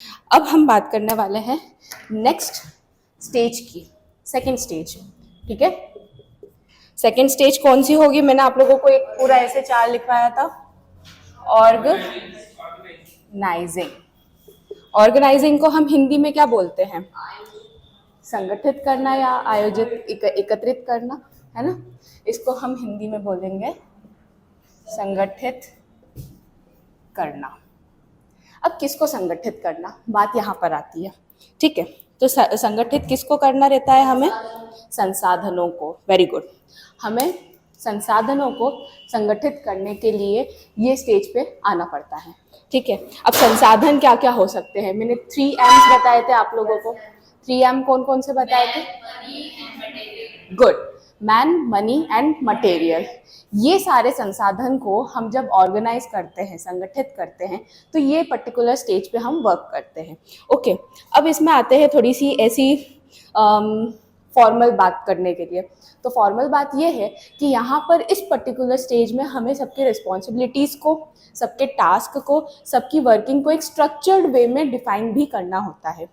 अब हम बात करने वाले हैं नेक्स्ट स्टेज की, सेकंड स्टेज। ठीक है, सेकंड स्टेज कौन सी होगी? मैंने आप लोगों को एक पूरा ऐसे चार्ट लिखवाया था, ऑर्गेनाइजिंग। ऑर्गेनाइजिंग को हम हिंदी में क्या बोलते हैं? संगठित करना या आयोजित, एकत्रित करना, है ना। इसको हम हिंदी में बोलेंगे संगठित करना। अब किसको संगठित करना, बात यहाँ पर आती है। ठीक है, तो संगठित किसको करना रहता है? हमें संसाधनों को। वेरी गुड, हमें संसाधनों को संगठित करने के लिए ये स्टेज पे आना पड़ता है। ठीक है, अब संसाधन क्या क्या हो सकते हैं? मैंने 3 M's बताए थे आप लोगों को। 3 M कौन कौन से बताए थे? Good, man, money and material. ये सारे संसाधन को हम जब ऑर्गेनाइज करते हैं, संगठित करते हैं, तो ये पर्टिकुलर स्टेज पे हम वर्क करते हैं। ओके, अब इसमें आते हैं थोड़ी सी ऐसी फॉर्मल बात करने के लिए। तो फॉर्मल बात ये है कि यहाँ पर इस पर्टिकुलर स्टेज में हमें सबकी रिस्पॉन्सिबिलिटीज़ को, सबके टास्क को, सबकी वर्किंग को एक स्ट्रक्चर्ड वे में डिफाइन भी करना होता है।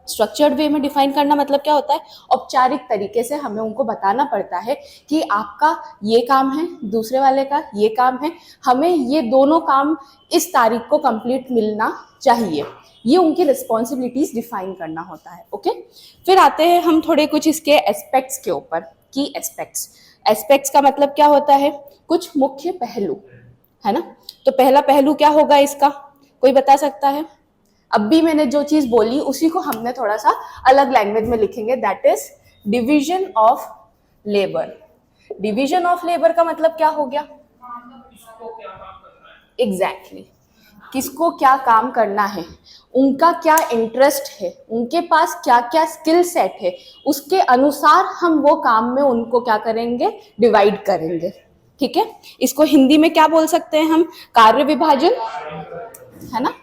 स्ट्रक्चर्ड वे में डिफाइन करना मतलब क्या होता है? औपचारिक तरीके से हमें उनको बताना पड़ता है कि आपका ये काम है, दूसरे वाले का ये काम है, हमें ये दोनों काम इस तारीख को कंप्लीट मिलना चाहिए। ये उनकी रिस्पॉन्सिबिलिटीज डिफाइन करना होता है। ओके, फिर आते हैं हम थोड़े कुछ इसके एस्पेक्ट्स के ऊपर। की एस्पेक्ट्स, एस्पेक्ट्स का मतलब क्या होता है? कुछ मुख्य पहलू, है ना। तो पहला पहलू क्या होगा इसका, कोई बता सकता है? अब भी मैंने जो चीज बोली उसी को हमने थोड़ा सा अलग लैंग्वेज में लिखेंगे, that is division of labour. Division of labour का मतलब क्या हो गया? एग्जैक्टली, किसको क्या काम करना है, उनका क्या इंटरेस्ट है, उनके पास क्या क्या स्किल सेट है, उसके अनुसार हम वो काम में उनको क्या करेंगे? डिवाइड करेंगे। ठीक है, इसको हिंदी में क्या बोल सकते हैं हम? कार्य विभाजन, है ना।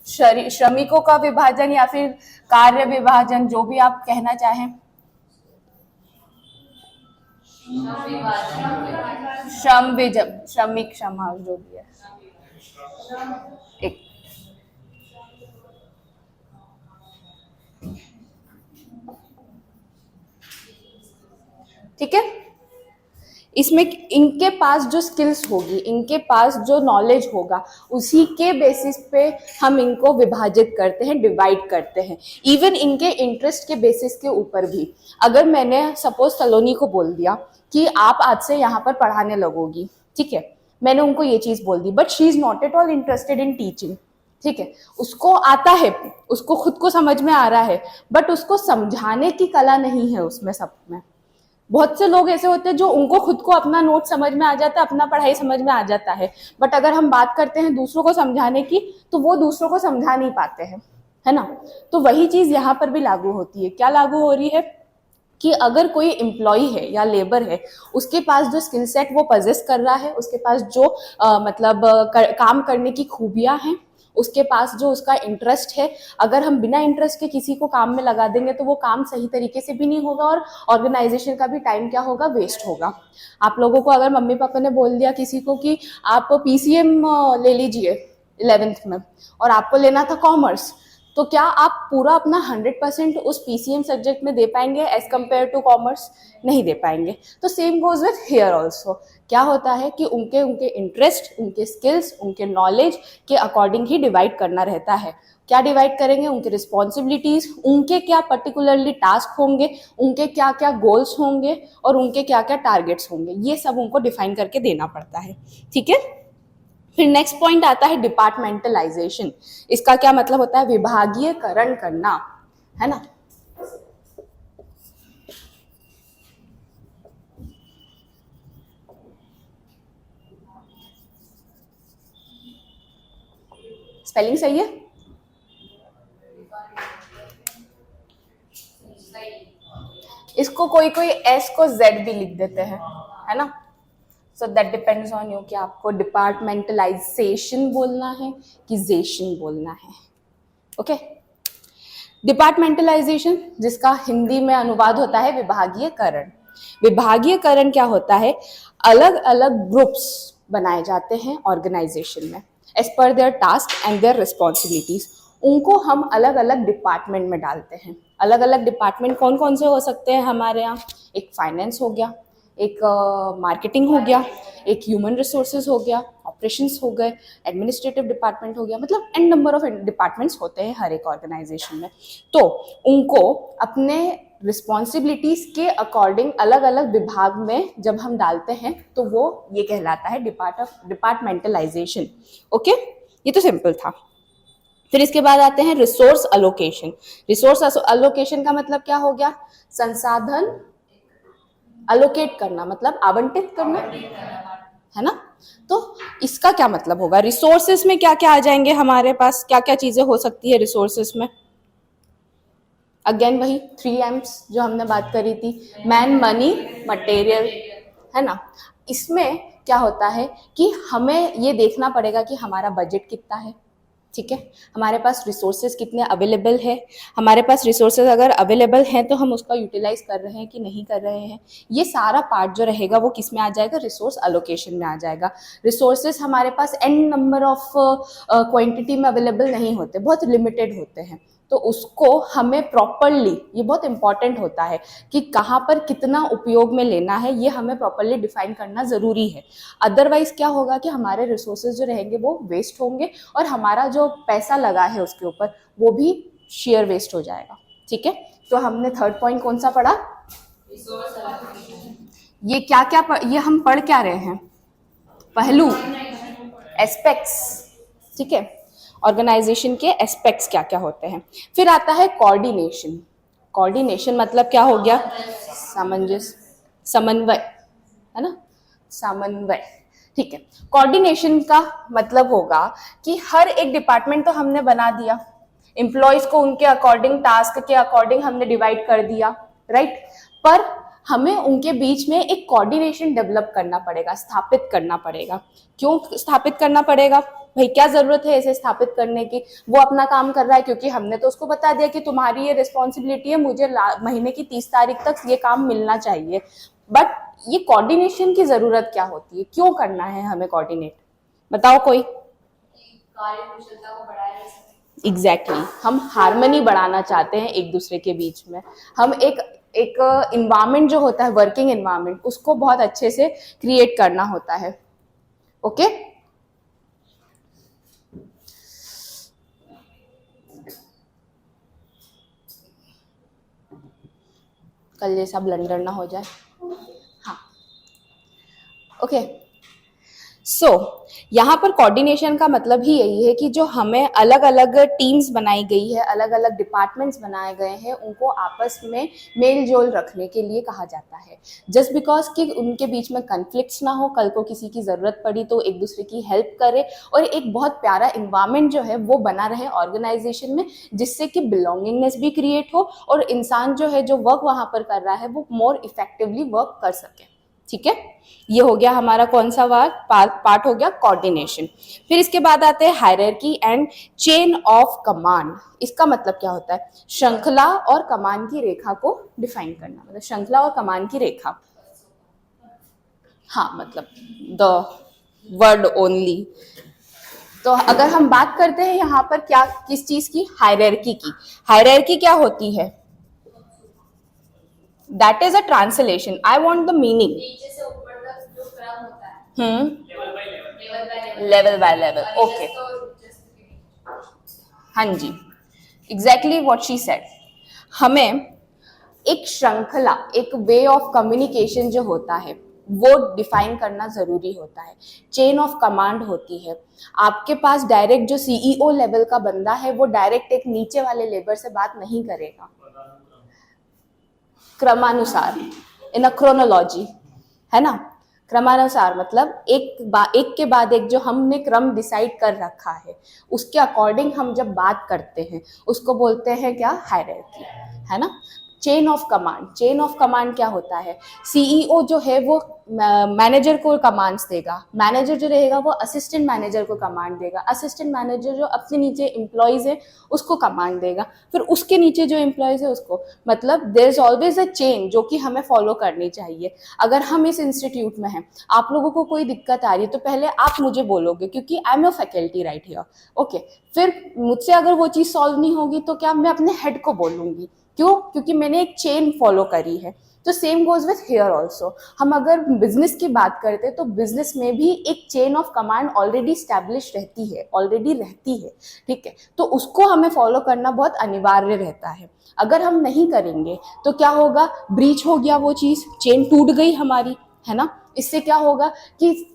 श्रमिकों का विभाजन या फिर कार्य विभाजन, जो भी आप कहना चाहें। श्रमिक, क्षमा, जो भी है। एक, ठीक है, इसमें इनके पास जो स्किल्स होगी, इनके पास जो नॉलेज होगा, उसी के बेसिस पे हम इनको विभाजित करते हैं, डिवाइड करते हैं। इवन इनके इंटरेस्ट के बेसिस के ऊपर भी। अगर मैंने सपोज सलोनी को बोल दिया कि आप आज से यहाँ पर पढ़ाने लगोगी, ठीक है, मैंने उनको ये चीज बोल दी, but she is not at all interested in teaching. ठीक है, उसको आता है, उसको खुद को समझ में आ रहा है, बट उसको समझाने की कला नहीं है उसमें सब में। बहुत से लोग ऐसे होते हैं जो उनको खुद को अपना नोट समझ में आ जाता है, अपना पढ़ाई समझ में आ जाता है, बट अगर हम बात करते हैं दूसरों को समझाने की, तो वो दूसरों को समझा नहीं पाते हैं, है ना। तो वही चीज यहाँ पर भी लागू होती है। क्या लागू हो रही है कि अगर कोई एम्प्लॉय है या लेबर है, उसके पास जो स्किल सेट वो पजेस कर रहा है, उसके पास जो काम करने की खूबियां हैं, उसके पास जो उसका इंटरेस्ट है, अगर हम बिना इंटरेस्ट के किसी को काम में लगा देंगे तो वो काम सही तरीके से भी नहीं होगा और ऑर्गेनाइजेशन का भी टाइम क्या होगा? वेस्ट होगा। आप लोगों को अगर मम्मी पापा ने बोल दिया किसी को कि आप पीसीएम ले लीजिए 11th में, और आपको लेना था कॉमर्स, तो क्या आप पूरा अपना 100% उस पीसीएम सब्जेक्ट में दे पाएंगे एज कम्पेयर टू कॉमर्स? नहीं दे पाएंगे। तो same goes with here also. क्या होता है कि उनके उनके इंटरेस्ट, उनके स्किल्स, उनके नॉलेज के अकॉर्डिंग ही डिवाइड करना रहता है। क्या डिवाइड करेंगे? उनकी रिस्पॉन्सिबिलिटीज, उनके क्या पर्टिकुलरली टास्क होंगे, उनके क्या क्या गोल्स होंगे और उनके क्या क्या टारगेट्स होंगे, ये सब उनको डिफाइन करके देना पड़ता है। ठीक है, फिर नेक्स्ट पॉइंट आता है डिपार्टमेंटलाइजेशन। इसका क्या मतलब होता है? विभागीयकरण करना, है ना। स्पेलिंग सही है? इसको कोई कोई एस को जेड भी लिख देते हैं, है ना। So that depends on you कि आपको डिपार्टमेंटलाइजेशन बोलना है कि जेशन बोलना है। ओके, डिपार्टमेंटलाइजेशन, जिसका हिंदी में अनुवाद होता है विभागीयकरण। विभागीयकरण क्या होता है? अलग अलग ग्रुप्स बनाए जाते हैं ऑर्गेनाइजेशन में as per their task and their responsibilities. उनको हम अलग अलग डिपार्टमेंट में डालते हैं। अलग अलग डिपार्टमेंट कौन कौन से हो सकते हैं हमारे यहाँ? एक फाइनेंस हो गया, एक मार्केटिंग हो गया, एक ह्यूमन रिसोर्सेज हो गया, ऑपरेशंस हो गए, एडमिनिस्ट्रेटिव डिपार्टमेंट हो गया, मतलब एन नंबर ऑफ डिपार्टमेंट्स होते हैं हर एक ऑर्गेनाइजेशन में। तो उनको अपने रिस्पॉन्सिबिलिटीज के अकॉर्डिंग अलग अलग विभाग में जब हम डालते हैं तो वो ये कहलाता है डिपार्टमेंटलाइजेशन। ओके, ये तो सिंपल था। फिर इसके बाद आते हैं रिसोर्स अलोकेशन। रिसोर्स अलोकेशन का मतलब क्या हो गया? संसाधन अलोकेट करना, मतलब आवंटित करना, है ना। तो इसका क्या मतलब होगा? रिसोर्सेस में क्या क्या आ जाएंगे हमारे पास, क्या क्या चीजें हो सकती है रिसोर्सेस में? अगेन वही 3 M's जो हमने बात करी थी, मैन, मनी, मटेरियल, है ना। इसमें क्या होता है कि हमें ये देखना पड़ेगा कि हमारा बजट कितना है, ठीक है, हमारे पास रिसोर्सेज कितने अवेलेबल है। हमारे पास रिसोर्सेज अगर अवेलेबल हैं तो हम उसका यूटिलाइज कर रहे हैं कि नहीं कर रहे हैं, ये सारा पार्ट जो रहेगा वो किस में आ जाएगा? रिसोर्स अलोकेशन में आ जाएगा। रिसोर्सेज हमारे पास एन नंबर ऑफ क्वांटिटी में अवेलेबल नहीं होते, बहुत लिमिटेड होते हैं। तो उसको हमें प्रॉपरली, ये बहुत इंपॉर्टेंट होता है कि कहाँ पर कितना उपयोग में लेना है, ये हमें प्रॉपरली डिफाइन करना ज़रूरी है। अदरवाइज क्या होगा कि हमारे रिसोर्सेज जो रहेंगे वो वेस्ट होंगे और हमारा जो पैसा लगा है उसके ऊपर वो भी शेयर वेस्ट हो जाएगा, ठीक है। तो हमने थर्ड पॉइंट कौन सा पढ़ा? ये क्या क्या ये हम पढ़ क्या रहे हैं? पहलू, एस्पेक्ट्स, ठीक है, ऑर्गेनाइजेशन के एस्पेक्ट्स क्या क्या होते हैं। फिर आता है कोऑर्डिनेशन। कोऑर्डिनेशन मतलब क्या हो गया? सामंजस्य, समन्वय, है ना, समन्वय, ठीक है। कोऑर्डिनेशन का मतलब होगा कि हर एक डिपार्टमेंट तो हमने बना दिया, एम्प्लॉयज को उनके अकॉर्डिंग, टास्क के अकॉर्डिंग हमने डिवाइड कर दिया, राइट। पर हमें उनके बीच में एक कोऑर्डिनेशन डेवलप करना पड़ेगा, स्थापित करना पड़ेगा। क्यों स्थापित करना पड़ेगा भाई? क्या जरूरत है इसे स्थापित करने की? वो अपना काम कर रहा है क्योंकि हमने तो उसको बता दिया कि तुम्हारी ये रिस्पॉन्सिबिलिटी है, मुझे महीने की 30 तारीख तक ये काम मिलना चाहिए। बट ये कोऑर्डिनेशन की जरूरत क्या होती है? क्यों करना है हमें कोऑर्डिनेट? बताओ कोई। कार्यकुशलता को बढ़ाया जा सके। एग्जैक्टली, हम हार्मनी बढ़ाना चाहते हैं एक दूसरे के बीच में। हम एक इन्वायरमेंट जो होता है, वर्किंग इन्वायरमेंट, उसको बहुत अच्छे से क्रिएट करना होता है। ओके, कल जैसा ब्लंडर ना हो जाए। हाँ, ओके। सो यहाँ पर कोऑर्डिनेशन का मतलब ही यही है कि जो हमें अलग अलग टीम्स बनाई गई है, अलग अलग डिपार्टमेंट्स बनाए गए हैं, उनको आपस में मेल जोल रखने के लिए कहा जाता है। जस्ट बिकॉज कि उनके बीच में कन्फ्लिक्ट्स ना हो, कल को किसी की ज़रूरत पड़ी तो एक दूसरे की हेल्प करे और एक बहुत प्यारा इन्वायरमेंट जो है वो बना रहे ऑर्गेनाइजेशन में, जिससे कि बिलोंगिंगनेस भी क्रिएट हो और इंसान जो है, जो वर्क वहाँ पर कर रहा है, वो मोर इफेक्टिवली वर्क कर सके, ठीक है। ये हो गया हमारा कौन सा पार्ट हो गया? कोऑर्डिनेशन। फिर इसके बाद आते हैं hierarchy and chain of command. इसका मतलब क्या होता है? श्रृंखला और कमान की रेखा को डिफाइन करना, मतलब श्रृंखला और कमान की रेखा। हाँ, मतलब द वर्ड ओनली। तो अगर हम बात करते हैं यहाँ पर क्या, किस चीज की? हायरार्की की। हायरार्की क्या होती है? That is a translation. I want the meaning. नीचे से ऊपर तक जो क्रम होता है। Level by level. ओके, हाँ जी, एग्जैक्टली व्हाट शी सेड। हमें एक श्रृंखला, एक वे ऑफ कम्युनिकेशन जो होता है वो डिफाइन करना जरूरी होता है। चेन ऑफ कमांड होती है। आपके पास डायरेक्ट जो सीईओ लेवल का बंदा है वो डायरेक्ट एक नीचे वाले लेबर से बात नहीं करेगा, क्रमानुसार, इन अ क्रोनोलॉजी, है ना। क्रमानुसार मतलब एक के बाद एक जो हमने क्रम डिसाइड कर रखा है उसके अकॉर्डिंग हम जब बात करते हैं उसको बोलते हैं क्या? हायरार्की, है ना। Chain of command, chain of command क्या होता है, सीईओ जो है वो मैनेजर को कमांड्स देगा, मैनेजर जो रहेगा वो असिस्टेंट मैनेजर को कमांड देगा, असिस्टेंट मैनेजर जो अपने नीचे एम्प्लॉयज है उसको कमांड देगा, फिर उसके नीचे जो एम्प्लॉयज है उसको, मतलब there is always a chain जो कि हमें फॉलो करनी चाहिए। अगर हम इस इंस्टीट्यूट में हैं, आप लोगों को कोई दिक्कत आ रही है तो पहले आप मुझे बोलोगे क्योंकि I am your faculty right here, okay. फिर मुझसे अगर वो चीज़ सॉल्व नहीं होगी तो क्या मैं अपने हेड को बोलूंगी, क्यों, क्योंकि मैंने एक चेन फॉलो करी है। तो same goes with here also, हम अगर बिजनेस की बात करते हैं तो बिजनेस में भी एक chain of command already establish रहती है, ऑलरेडी रहती है, ठीक है। तो उसको हमें फॉलो करना बहुत अनिवार्य रहता है। अगर हम नहीं करेंगे तो क्या होगा, ब्रीच हो गया, वो चीज़ चेन टूट गई हमारी, है ना। इससे क्या होगा कि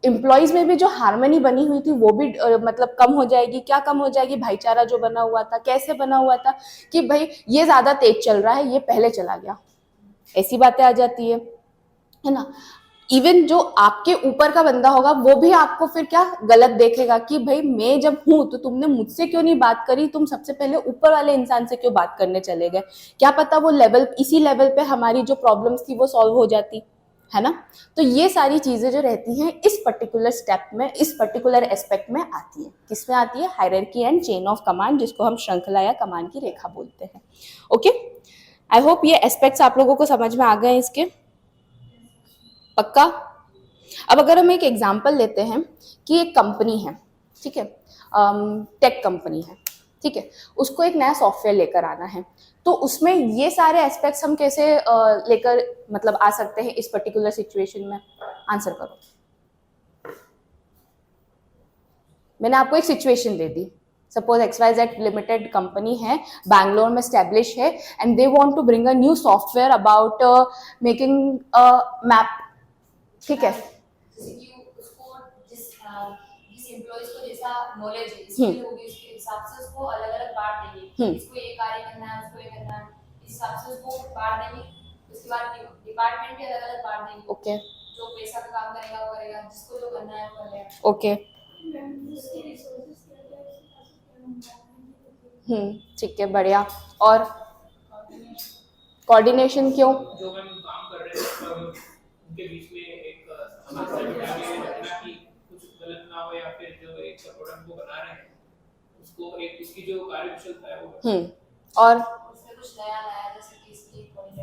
एम्प्लॉयज में भी जो हार्मनी बनी हुई थी वो भी मतलब कम हो जाएगी। क्या कम हो जाएगी, भाईचारा जो बना हुआ था, कैसे बना हुआ था कि भाई ये ज्यादा तेज चल रहा है, ये पहले चला गया, ऐसी बातें आ जाती है ना। इवन जो आपके ऊपर का बंदा होगा वो भी आपको फिर क्या गलत देखेगा कि भाई मैं जब हूं तो तुमने मुझसे क्यों नहीं बात करी, तुम सबसे पहले ऊपर वाले इंसान से क्यों बात करने चले गए। क्या पता वो लेवल, इसी लेवल पे हमारी जो प्रॉब्लम्स थी वो सॉल्व हो जाती, है ना। तो ये सारी चीजें जो रहती हैं इस पर्टिकुलर स्टेप में, इस पर्टिकुलर एस्पेक्ट में आती है। किसमें आती है, hierarchy and chain of command, जिसको हम श्रृंखला या कमांड की रेखा बोलते हैं। ओके, आई होप ये एस्पेक्ट्स आप लोगों को समझ में आ गए इसके, पक्का। अब अगर हम एक एग्जांपल लेते हैं कि एक कंपनी है, ठीक है, टेक कंपनी है, ठीक है, उसको एक नया सॉफ्टवेयर लेकर आना है, तो उसमें ये सारे एस्पेक्ट्स हम कैसे लेकर मतलब आ सकते हैं इस पर्टिकुलर सिचुएशन में, आंसर करो। मैंने आपको एक सिचुएशन दे दी, सपोज XYZ लिमिटेड कंपनी है, बैंगलोर में स्टैब्लिश है, and they want to bring a new software about making a map, ठीक है। एम्प्लॉइज को जैसा नॉलेज है, स्किल होगी, उसके हिसाब से उसको अलग अलग बांट देंगे, इसको ये कार्य करना है, उसको ये करना है, इस हिसाब से उसको बांट देंगे। उसके बाद डिपार्टमेंट भी अलग अलग बांट देंगे, ओके, जो पैसा का काम करेगा वो करेगा, जिसको जो करना है वो करेगा। ओके, ठीक है, बढ़िया। और कोऑर्डिनेशन क्यों, जो हम काम कर रहे हैं उनके बीच में एक रखना कि कुछ गलत ना हो, या फिर जो एक प्रोडक्ट को बना रहे हैं उसको एक उसकी जो कार्यकुशलता है वो और उसमें कुछ नया नया जैसे कि इसकी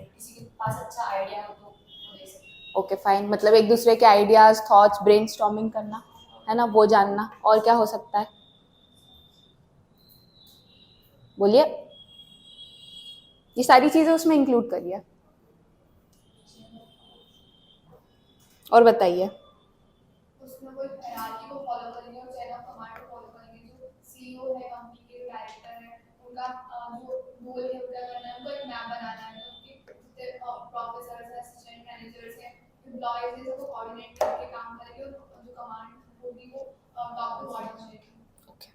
किसी के पास अच्छा आइडिया हो तो वो दे सकते। ओके फाइन, मतलब एक दूसरे के आइडियाज, थॉट्स, ब्रेनस्टॉर्मिंग करना, है ना, वो जानना। और क्या हो सकता है, बोलिए, ये सारी चीजें उसमें इंक्लूड करिए और बताइए। उसमें कोई हायरार्की को फॉलो करेंगे और चेन ऑफ कमांड को फॉलो करेंगे। जो सीईओ है, कंपनी के डायरेक्टर है, उनका जो गोल है पूरा करना है, उनको एक मैप बनाना है, उनके प्रोफेसर्स है, असिस्टेंट मैनेजर्स है, एम्प्लॉइज है, सबको कोऑर्डिनेट करके काम करेंगे और जो कमांड होगी वो टॉप टू बॉटम रहेगी। ओके,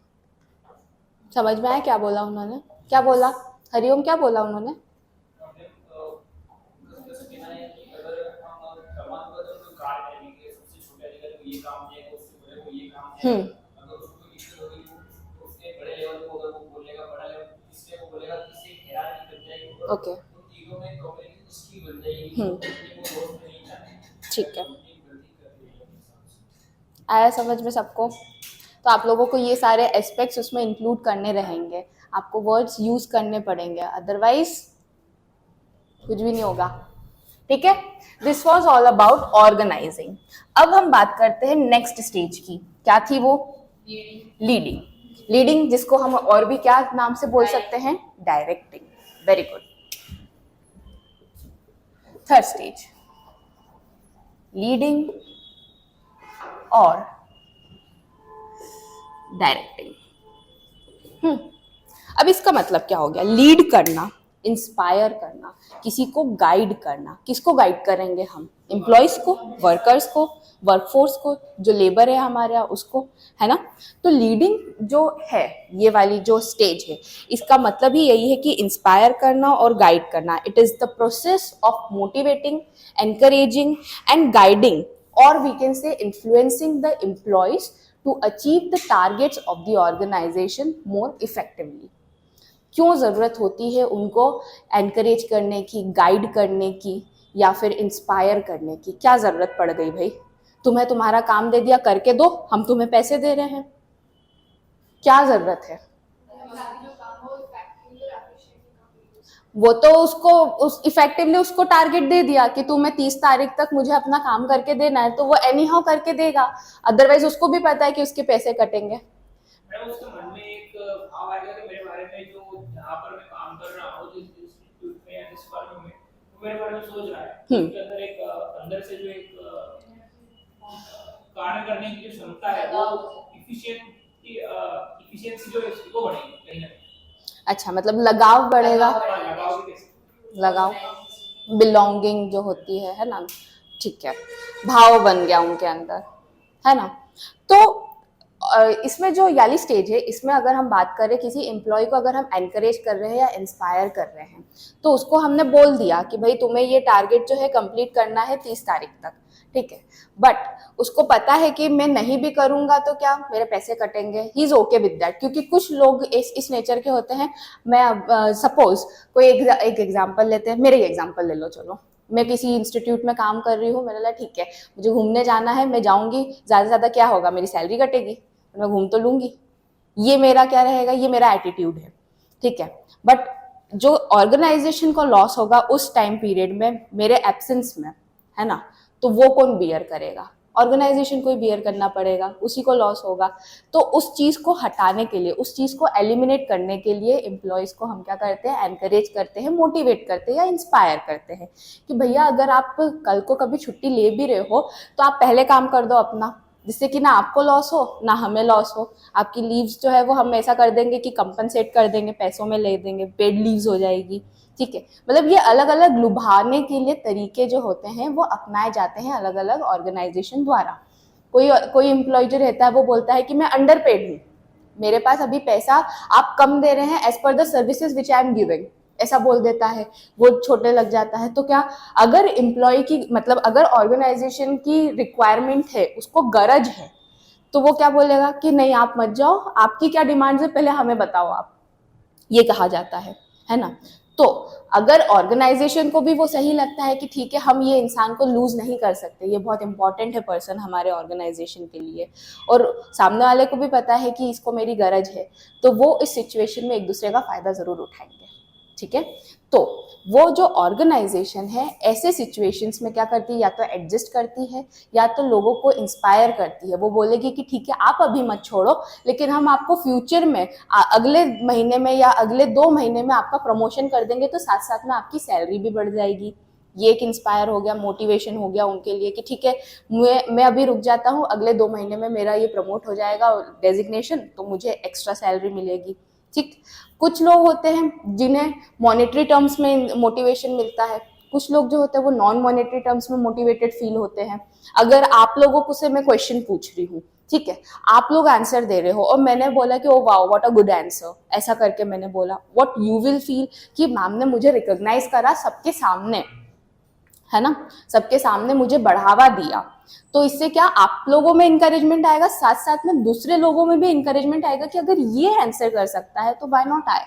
समझ में आया क्या बोला उन्होंने, क्या बोला हरिओम, क्या बोला उन्होंने। ओके, ठीक है, आया समझ में सबको। तो आप लोगों को ये सारे एस्पेक्ट्स उसमें इंक्लूड करने रहेंगे, आपको वर्ड्स यूज करने पड़ेंगे, अदरवाइज कुछ भी नहीं होगा, ठीक है। This was all about organising. अब हम बात करते हैं नेक्स्ट स्टेज की, क्या थी वो, लीडिंग। लीडिंग जिसको हम और भी क्या नाम से बोल सकते हैं, directing, very good. Third stage, leading और डायरेक्टिंग। अब इसका मतलब क्या हो गया, लीड करना, इंस्पायर करना, किसी को गाइड करना। किसको गाइड करेंगे हम, एम्प्लॉयज को, वर्कर्स को, वर्कफोर्स को, जो लेबर है हमारा उसको, है ना। तो लीडिंग जो है, ये वाली जो स्टेज है, इसका मतलब ही यही है कि इंस्पायर करना और गाइड करना। It is the process of motivating, encouraging and guiding, और we can say influencing the employees to achieve the targets of the organization more effectively. क्यों ज़रूरत होती है उनको एनकरेज करने की, गाइड करने की या फिर इंस्पायर करने की? क्या ज़रूरत पड़ गई भाई? तुम्हें तुम्हारा काम दे दिया, करके दो, हम तुम्हें पैसे दे रहे हैं, क्या ज़रूरत है? हमारा जो काम हो इफेक्टिवली और एफिशिएंटली कंप्लीट हो। वो तो उसको उस इफेक्टिवली उसको टारगेट दे दिया कि तुम्हें 30 तारीख तक मुझे अपना काम करके देना है, तो वो एनी हाउ करके देगा, अदरवाइज उसको भी पता है कि उसके पैसे कटेंगे। मैडम उसके मन में एक भाव आएगा कि मेरे बारे में, जो जहाँ पर मैं काम कर रहा हूँ, जिस इंस्टीट्यूट में या जिस फर्म में, वो मेरे बारे में सोच रहा है। उसके अंदर एक अंदर से जो एक कार्य करने की जो क्षमता है, वो इफिशिएंसी जो है वो बढ़ेगी कहीं ना कहीं। अच्छा, मतलब लगाव बढ़ेगा, लगाव भी कैसे? लगाव, बिलोंगिंग जो होती है ना, ठीक है, भाव बन गया उनके अंदर, है ना। तो इसमें जो याली स्टेज है, इसमें अगर हम बात करें किसी एम्प्लॉय को अगर हम एनकरेज कर रहे हैं या इंस्पायर कर रहे हैं, तो उसको हमने बोल दिया कि भाई तुम्हें ये टारगेट जो है कंप्लीट करना है 30 तारीख तक, ठीक है, बट उसको पता है कि मैं नहीं भी करूंगा तो क्या मेरे पैसे कटेंगे, he is okay with that. क्योंकि कुछ लोग इस नेचर के होते हैं। मैं सपोज कोई एक एग्जांपल लेते हैं, मेरे एग्जांपल ले लो, चलो मैं किसी इंस्टीट्यूट में काम कर रही हूँ, मैंने बोला ठीक है मुझे घूमने जाना है, मैं जाऊंगी, ज़्यादा से ज़्यादा क्या होगा, मेरी सैलरी कटेगी, मैं घूम तो लूंगी, ये मेरा क्या रहेगा, ये मेरा एटीट्यूड है, ठीक है। बट जो ऑर्गेनाइजेशन को लॉस होगा उस टाइम पीरियड में मेरे एब्सेंस में, है ना, तो वो कौन बियर करेगा? ऑर्गेनाइजेशन को ही बियर करना पड़ेगा, उसी को लॉस होगा। तो उस चीज़ को हटाने के लिए, उस चीज़ को एलिमिनेट करने के लिए एम्प्लॉयज़ को हम क्या करते हैं, एनकरेज करते हैं, मोटिवेट करते हैं या इंस्पायर करते हैं कि भैया अगर आप कल को कभी छुट्टी ले भी रहे हो तो आप पहले काम कर दो अपना, जिससे कि ना आपको लॉस हो ना हमें लॉस हो। आपकी लीव्स जो है वो हम ऐसा कर देंगे कि कंपनसेट कर देंगे, पैसों में ले देंगे, पेड लीव्स हो जाएगी, ठीक है। मतलब ये अलग अलग लुभाने के लिए तरीके जो होते हैं वो अपनाए जाते हैं अलग अलग ऑर्गेनाइजेशन द्वारा। कोई एम्प्लॉय जो रहता है वो बोलता है कि मैं अंडर पेड हूँ, मेरे पास अभी पैसा आप कम दे रहे हैं as per the services which I am giving, ऐसा बोल देता है, वो छोटे लग जाता है। तो क्या अगर एम्प्लॉय की, मतलब अगर ऑर्गेनाइजेशन की रिक्वायरमेंट है, उसको गरज है, तो वो क्या बोलेगा कि नहीं आप मत जाओ, आपकी क्या डिमांड है पहले हमें बताओ आप, ये कहा जाता है ना। तो अगर ऑर्गेनाइजेशन को भी वो सही लगता है कि ठीक है हम ये इंसान को लूज नहीं कर सकते, ये बहुत इंपॉर्टेंट है पर्सन हमारे ऑर्गेनाइजेशन के लिए, और सामने वाले को भी पता है कि इसको मेरी गरज है, तो वो इस सिचुएशन में एक दूसरे का फायदा जरूर उठाएंगे, ठीक है। तो वो जो ऑर्गेनाइजेशन है ऐसे सिचुएशंस में क्या करती है, या तो एडजस्ट करती है या तो लोगों को इंस्पायर करती है। वो बोलेगी कि ठीक है आप अभी मत छोड़ो, लेकिन हम आपको फ्यूचर में अगले महीने में या अगले 2 महीने में आपका प्रमोशन कर देंगे, तो साथ साथ में आपकी सैलरी भी बढ़ जाएगी। ये एक इंस्पायर हो गया, मोटिवेशन हो गया उनके लिए कि ठीक है मैं अभी रुक जाता हूँ, अगले 2 महीने में मेरा ये प्रमोट हो जाएगा डेजिग्नेशन, तो मुझे एक्स्ट्रा सैलरी मिलेगी, ठीक। कुछ लोग होते हैं जिन्हें मॉनेटरी टर्म्स में मोटिवेशन मिलता है, कुछ लोग जो होते हैं वो नॉन मॉनेटरी टर्म्स में मोटिवेटेड फील होते हैं। अगर आप लोगों को से मैं क्वेश्चन पूछ रही हूँ, ठीक है, आप लोग आंसर दे रहे हो और मैंने बोला कि oh wow what a good answer, ऐसा करके मैंने बोला, व्हाट यू विल फील कि मैम ने मुझे रिकॉग्नाइज करा सबके सामने, है ना, सबके सामने मुझे बढ़ावा दिया, तो इससे क्या आप लोगों में इंकरेजमेंट आएगा, साथ साथ में दूसरे लोगों में भी इंकरेजमेंट आएगा कि अगर ये आंसर कर सकता है तो व्हाई नॉट आई,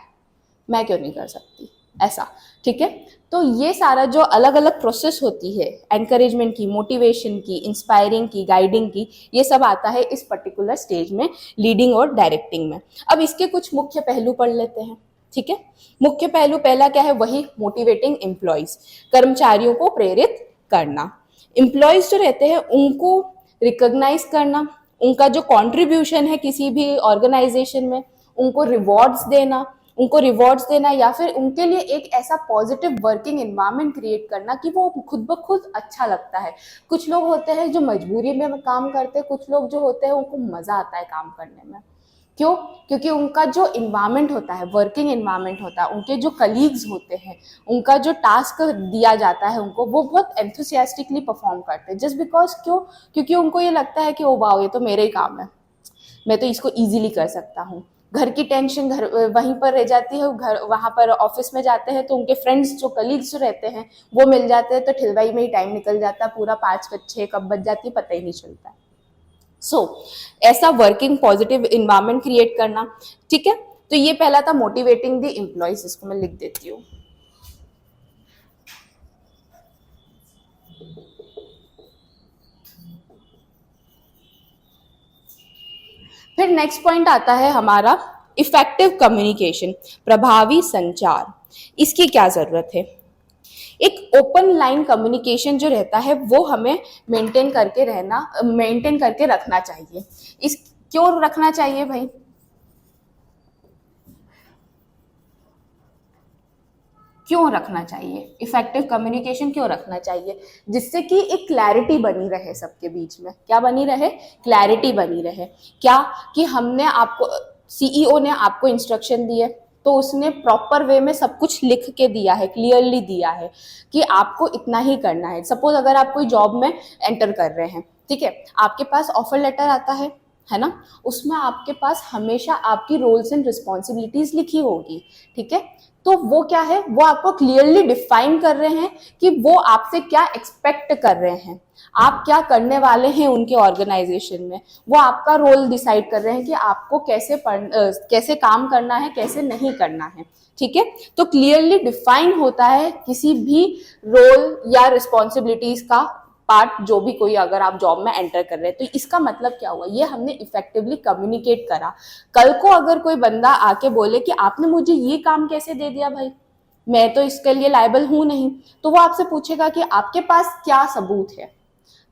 मैं क्यों नहीं कर सकती, ऐसा, ठीक है। तो ये सारा जो अलग अलग प्रोसेस होती है एनकरेजमेंट की, मोटिवेशन की, इंस्पायरिंग की, गाइडिंग की, ये सब आता है इस पर्टिकुलर स्टेज में, लीडिंग और डायरेक्टिंग में। अब इसके कुछ मुख्य पहलू पढ़ लेते हैं, ठीक है। मुख्य पहलू पहला क्या है, वही मोटिवेटिंग एम्प्लॉयज, कर्मचारियों को प्रेरित करना। एम्प्लॉयज जो रहते हैं उनको रिकॉग्नाइज करना, उनका जो कंट्रीब्यूशन है किसी भी ऑर्गेनाइजेशन में, उनको रिवॉर्ड्स देना या फिर उनके लिए एक ऐसा पॉजिटिव वर्किंग एनवायरनमेंट क्रिएट करना कि वो खुद ब खुद अच्छा लगता है। कुछ लोग होते हैं जो मजबूरी में काम करते हैं, कुछ लोग जो होते हैं उनको मजा आता है काम करने में। क्यों? क्योंकि उनका जो इन्वायरमेंट होता है, वर्किंग इन्वायरमेंट होता है, उनके जो कलीग्स होते हैं, उनका जो टास्क दिया जाता है उनको, वो बहुत एंथुसियास्टिकली परफॉर्म करते हैं। जस्ट बिकॉज क्यों? क्योंकि उनको ये लगता है कि ओ वाओ ये तो मेरा ही काम है, मैं तो इसको इजीली कर सकता हूँ। घर की टेंशन घर वहीं पर रह जाती है, घर वहाँ पर ऑफिस में जाते हैं तो उनके फ्रेंड्स जो कलीग्स जो रहते हैं वो मिल जाते हैं, तो ठिलवाई में ही टाइम निकल जाता है, पूरा 5-6 कब बज जाती है पता ही नहीं चलता है। ऐसा वर्किंग पॉजिटिव इन्वायरमेंट क्रिएट करना, ठीक है। तो ये पहला था मोटिवेटिंग द एम्प्लॉयज, इसको मैं लिख देती हूँ। फिर नेक्स्ट पॉइंट आता है हमारा इफेक्टिव कम्युनिकेशन, प्रभावी संचार। इसकी क्या जरूरत है? एक ओपन लाइन कम्युनिकेशन जो रहता है वो हमें मेंटेन करके रखना चाहिए। इस क्यों रखना चाहिए भाई? क्यों रखना चाहिए इफेक्टिव कम्युनिकेशन? क्यों रखना चाहिए? जिससे कि एक क्लैरिटी बनी रहे सबके बीच में। क्या बनी रहे? क्लैरिटी बनी रहे। क्या कि हमने आपको, सीईओ ने आपको इंस्ट्रक्शन दिए तो उसने प्रॉपर वे में सब कुछ लिख के दिया है, क्लियरली दिया है कि आपको इतना ही करना है। सपोज अगर आप कोई जॉब में एंटर कर रहे हैं, ठीक है, आपके पास ऑफर लेटर आता है ना, उसमें आपके पास हमेशा आपकी रोल्स एंड रिस्पॉन्सिबिलिटीज लिखी होगी, ठीक है। तो वो क्या है, वो आपको क्लियरली डिफाइन कर रहे हैं कि वो आपसे क्या एक्सपेक्ट कर रहे हैं, आप क्या करने वाले हैं उनके ऑर्गेनाइजेशन में। वो आपका रोल डिसाइड कर रहे हैं कि आपको कैसे काम करना है, कैसे नहीं करना है, ठीक है। तो क्लियरली डिफाइन होता है किसी भी रोल या रिस्पॉन्सिबिलिटीज का पार्ट, जो भी कोई अगर आप जॉब में एंटर कर रहे हैं। तो इसका मतलब क्या हुआ, ये हमने इफेक्टिवली कम्युनिकेट करा। कल को अगर कोई बंदा आके बोले कि आपने मुझे ये काम कैसे दे दिया भाई, मैं तो इसके लिए लायबल हूं नहीं, तो वो आपसे पूछेगा कि आपके पास क्या सबूत है।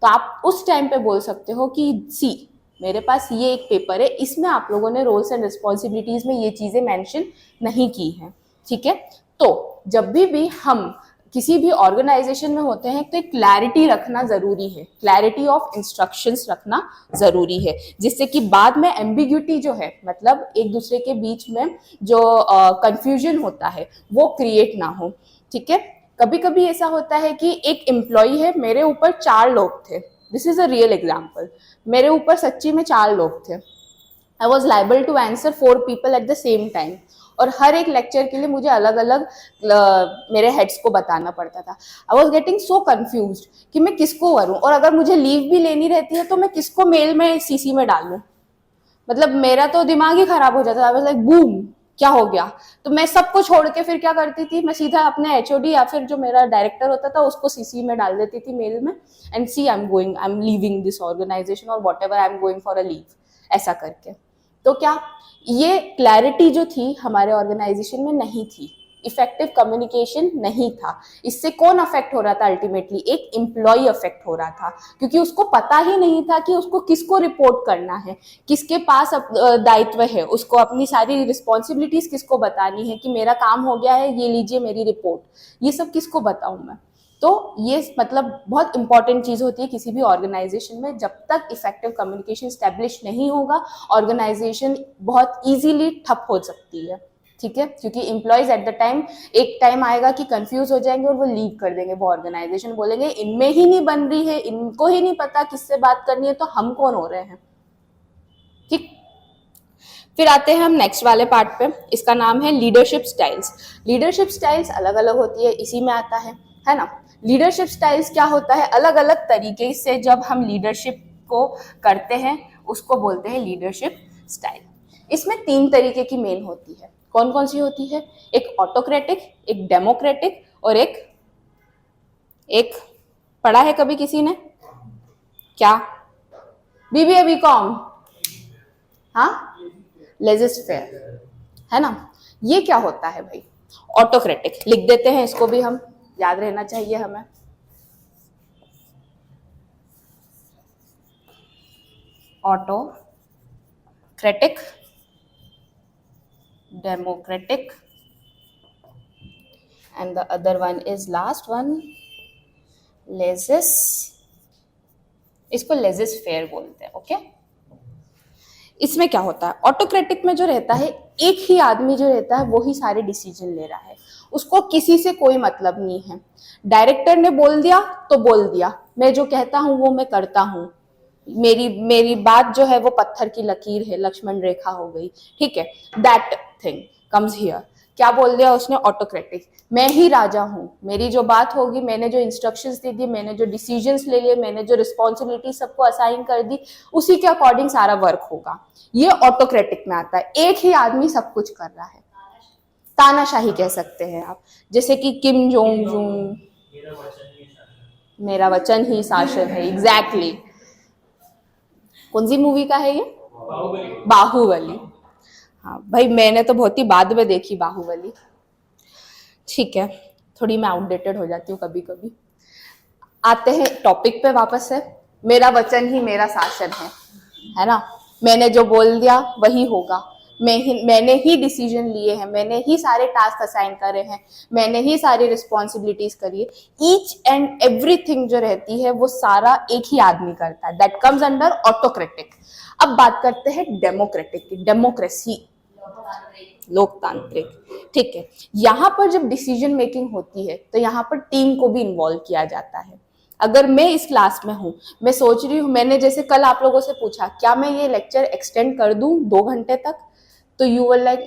तो आप उस टाइम पे बोल सकते हो कि सी, मेरे पास ये एक पेपर है, इसमें आप लोगों ने रोल्स एंड रिस्पॉन्सिबिलिटीज में ये चीजें मेंशन नहीं की हैं, ठीक है। तो जब भी हम किसी भी ऑर्गेनाइजेशन में होते हैं तो क्लैरिटी रखना जरूरी है, क्लैरिटी ऑफ इंस्ट्रक्शंस रखना जरूरी है, जिससे कि बाद में एम्बिग्यूटी जो है, मतलब एक दूसरे के बीच में जो कंफ्यूजन होता है वो क्रिएट ना हो, ठीक है। कभी कभी ऐसा होता है कि एक एम्प्लॉय है, मेरे ऊपर 4 लोग थे, this is a real example, मेरे ऊपर सच्ची में 4 लोग थे। I was liable to answer 4 people at the same time, और हर एक लेक्चर के लिए मुझे अलग अलग मेरे हेड्स को बताना पड़ता था। I was getting so confused कि मैं किसको करूं, और अगर मुझे लीव भी लेनी रहती है तो मैं किसको मेल में सीसी में डालूं। मतलब मेरा तो दिमाग ही खराब हो जाता था। आई वाज लाइक बूम, क्या हो गया। तो मैं सबको छोड़ के फिर क्या करती थी, मैं सीधा अपने एचओडी या फिर जो मेरा डायरेक्टर होता था उसको सीसी में डाल देती थी मेल में, and see I am leaving this organization और whatever I am going for a leave, ऐसा करके। तो क्या ये क्लैरिटी जो थी हमारे ऑर्गेनाइजेशन में नहीं थी, इफेक्टिव कम्युनिकेशन नहीं था। इससे कौन अफेक्ट हो रहा था अल्टीमेटली? एक एम्प्लॉय अफेक्ट हो रहा था, क्योंकि उसको पता ही नहीं था कि उसको किसको रिपोर्ट करना है, किसके पास दायित्व है, उसको अपनी सारी रिस्पॉन्सिबिलिटीज किसको बतानी है कि मेरा काम हो गया है, ये लीजिए मेरी रिपोर्ट, ये सब किसको बताऊं मैं। तो ये मतलब बहुत इंपॉर्टेंट चीज होती है किसी भी ऑर्गेनाइजेशन में। जब तक इफेक्टिव कम्युनिकेशन स्टैब्लिश नहीं होगा, ऑर्गेनाइजेशन बहुत इजीली ठप हो सकती है, ठीक है। क्योंकि एम्प्लॉयज एट द टाइम, एक टाइम आएगा कि कंफ्यूज हो जाएंगे और वो लीव कर देंगे वो ऑर्गेनाइजेशन, बोलेंगे इनमें ही नहीं बन रही है, इनको ही नहीं पता किससे बात करनी है, तो हम कौन हो रहे हैं, ठीक। फिर आते हैं हम नेक्स्ट वाले पार्ट पे, इसका नाम है लीडरशिप स्टाइल्स। लीडरशिप स्टाइल्स अलग अलग होती है, इसी में आता है ना। लीडरशिप स्टाइल्स क्या होता है, अलग अलग तरीके से जब हम लीडरशिप को करते हैं उसको बोलते हैं लीडरशिप स्टाइल। इसमें 3 तरीके की मेन होती है। कौन कौन सी होती है? एक ऑटोक्रेटिक, एक डेमोक्रेटिक, और एक पढ़ा है कभी किसी ने? क्या? बीबीए बीकॉम, हाँ, लेजिस्फेयर, है ना। ये क्या होता है भाई? ऑटोक्रेटिक लिख देते हैं, इसको भी हम याद रहना चाहिए हमें। Autocratic, democratic, and the other one is last one, इसको लेजिस्फेयर बोलते हैं, ओके। इसमें क्या होता है, ऑटोक्रेटिक में जो रहता है, एक ही आदमी जो रहता है वो ही सारे डिसीजन ले रहा है, उसको किसी से कोई मतलब नहीं है। डायरेक्टर ने बोल दिया तो बोल दिया, मैं जो कहता हूं वो मैं करता हूं, मेरी बात जो है वो पत्थर की लकीर है, लक्ष्मण रेखा हो गई, ठीक है, दैट थिंग कम्स हियर। क्या बोल दिया उसने? ऑटोक्रेटिक। मैं ही राजा हूँ, मेरी जो बात होगी, मैंने जो इंस्ट्रक्शंस दे दिए, मैंने जो डिसीजंस ले लिए, मैंने जो रिस्पॉन्सिबिलिटी सबको असाइन कर दी, उसी के अकॉर्डिंग सारा वर्क होगा। ये ऑटोक्रेटिक में आता है। एक ही आदमी सब कुछ कर रहा है, तानाशाही कह सकते हैं आप, जैसे कि किम जोंग जून, मेरा वचन ही शासन है। एग्जैक्टली कौन सी मूवी का है ये? बाहुबली। हाँ भाई, मैंने तो बहुत ही बाद में देखी बाहुबली। ठीक है, थोड़ी मैं आउटडेटेड हो जाती हूँ कभी कभी। आते हैं टॉपिक पे वापस से। मेरा वचन ही मेरा शासन है ना? मैंने जो बोल दिया वही होगा। मैंने ही डिसीजन लिए हैं, मैंने ही सारे टास्क असाइन करे हैं, मैंने ही सारी रिस्पॉन्सिबिलिटीज करी है। ईच एंड एवरीथिंग जो रहती है वो सारा एक ही आदमी करता है। That comes under autocratic. अब बात करते हैं डेमोक्रेटिक की, डेमोक्रेसी, लोकतांत्रिक। ठीक है, यहाँ पर जब डिसीजन मेकिंग होती है तो यहाँ पर टीम को भी इन्वॉल्व किया जाता है। अगर मैं इस क्लास में हूँ, मैं सोच रही हूँ, मैंने जैसे कल आप लोगों से पूछा क्या मैं ये लेक्चर एक्सटेंड कर दूं 2 घंटे तक, तो यू वर लाइक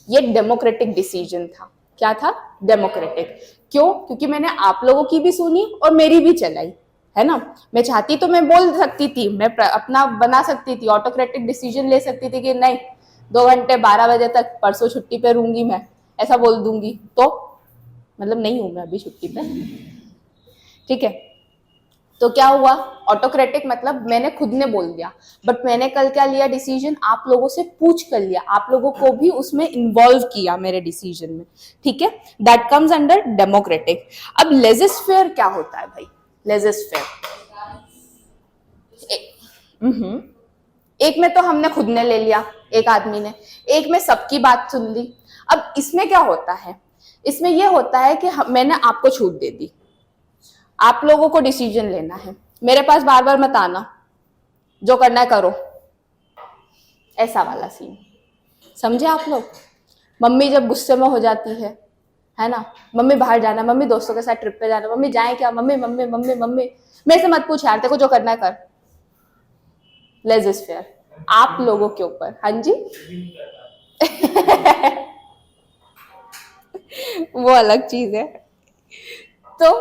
ये डेमोक्रेटिक डिसीजन था। क्या था? डेमोक्रेटिक। क्यों? क्योंकि मैंने आप लोगों की भी सुनी और मेरी भी चलाई, है ना? मैं चाहती तो मैं बोल सकती थी, मैं अपना बना सकती थी, ऑटोक्रेटिक डिसीजन ले सकती थी कि नहीं 2 घंटे 12 बजे तक, परसों छुट्टी पे रहूंगी मैं, ऐसा बोल दूंगी। तो मतलब नहीं हूं मैं अभी छुट्टी पे, ठीक है। तो क्या हुआ? ऑटोक्रेटिक मतलब मैंने खुद ने बोल दिया, बट मैंने कल क्या लिया डिसीजन? आप लोगों से पूछ कर लिया, आप लोगों को भी उसमें इन्वॉल्व किया मेरे डिसीजन में, ठीक है। That comes under democratic. अब लेजिस्फेयर क्या होता है भाई? लेजिस्फेयर एक में तो हमने खुद ने ले लिया, एक आदमी ने, एक में सबकी बात सुन ली। अब इसमें क्या होता है? इसमें यह होता है कि मैंने आपको छूट दे दी, आप लोगों को डिसीजन लेना है, मेरे पास बार बार मत आना, जो करना है करो, ऐसा वाला सीन। समझे आप लोग? मम्मी जब गुस्से में हो जाती है ना, मम्मी बाहर जाना, मम्मी दोस्तों के साथ ट्रिप पे जाना, मम्मी जाए क्या, मम्मी मम्मी मम्मी मम्मी, मेरे से मत पूछ यार, तेरे को जो करना है कर। लेजिस्फेयर आप लोगों के ऊपर। हाँ जी वो अलग चीज है। तो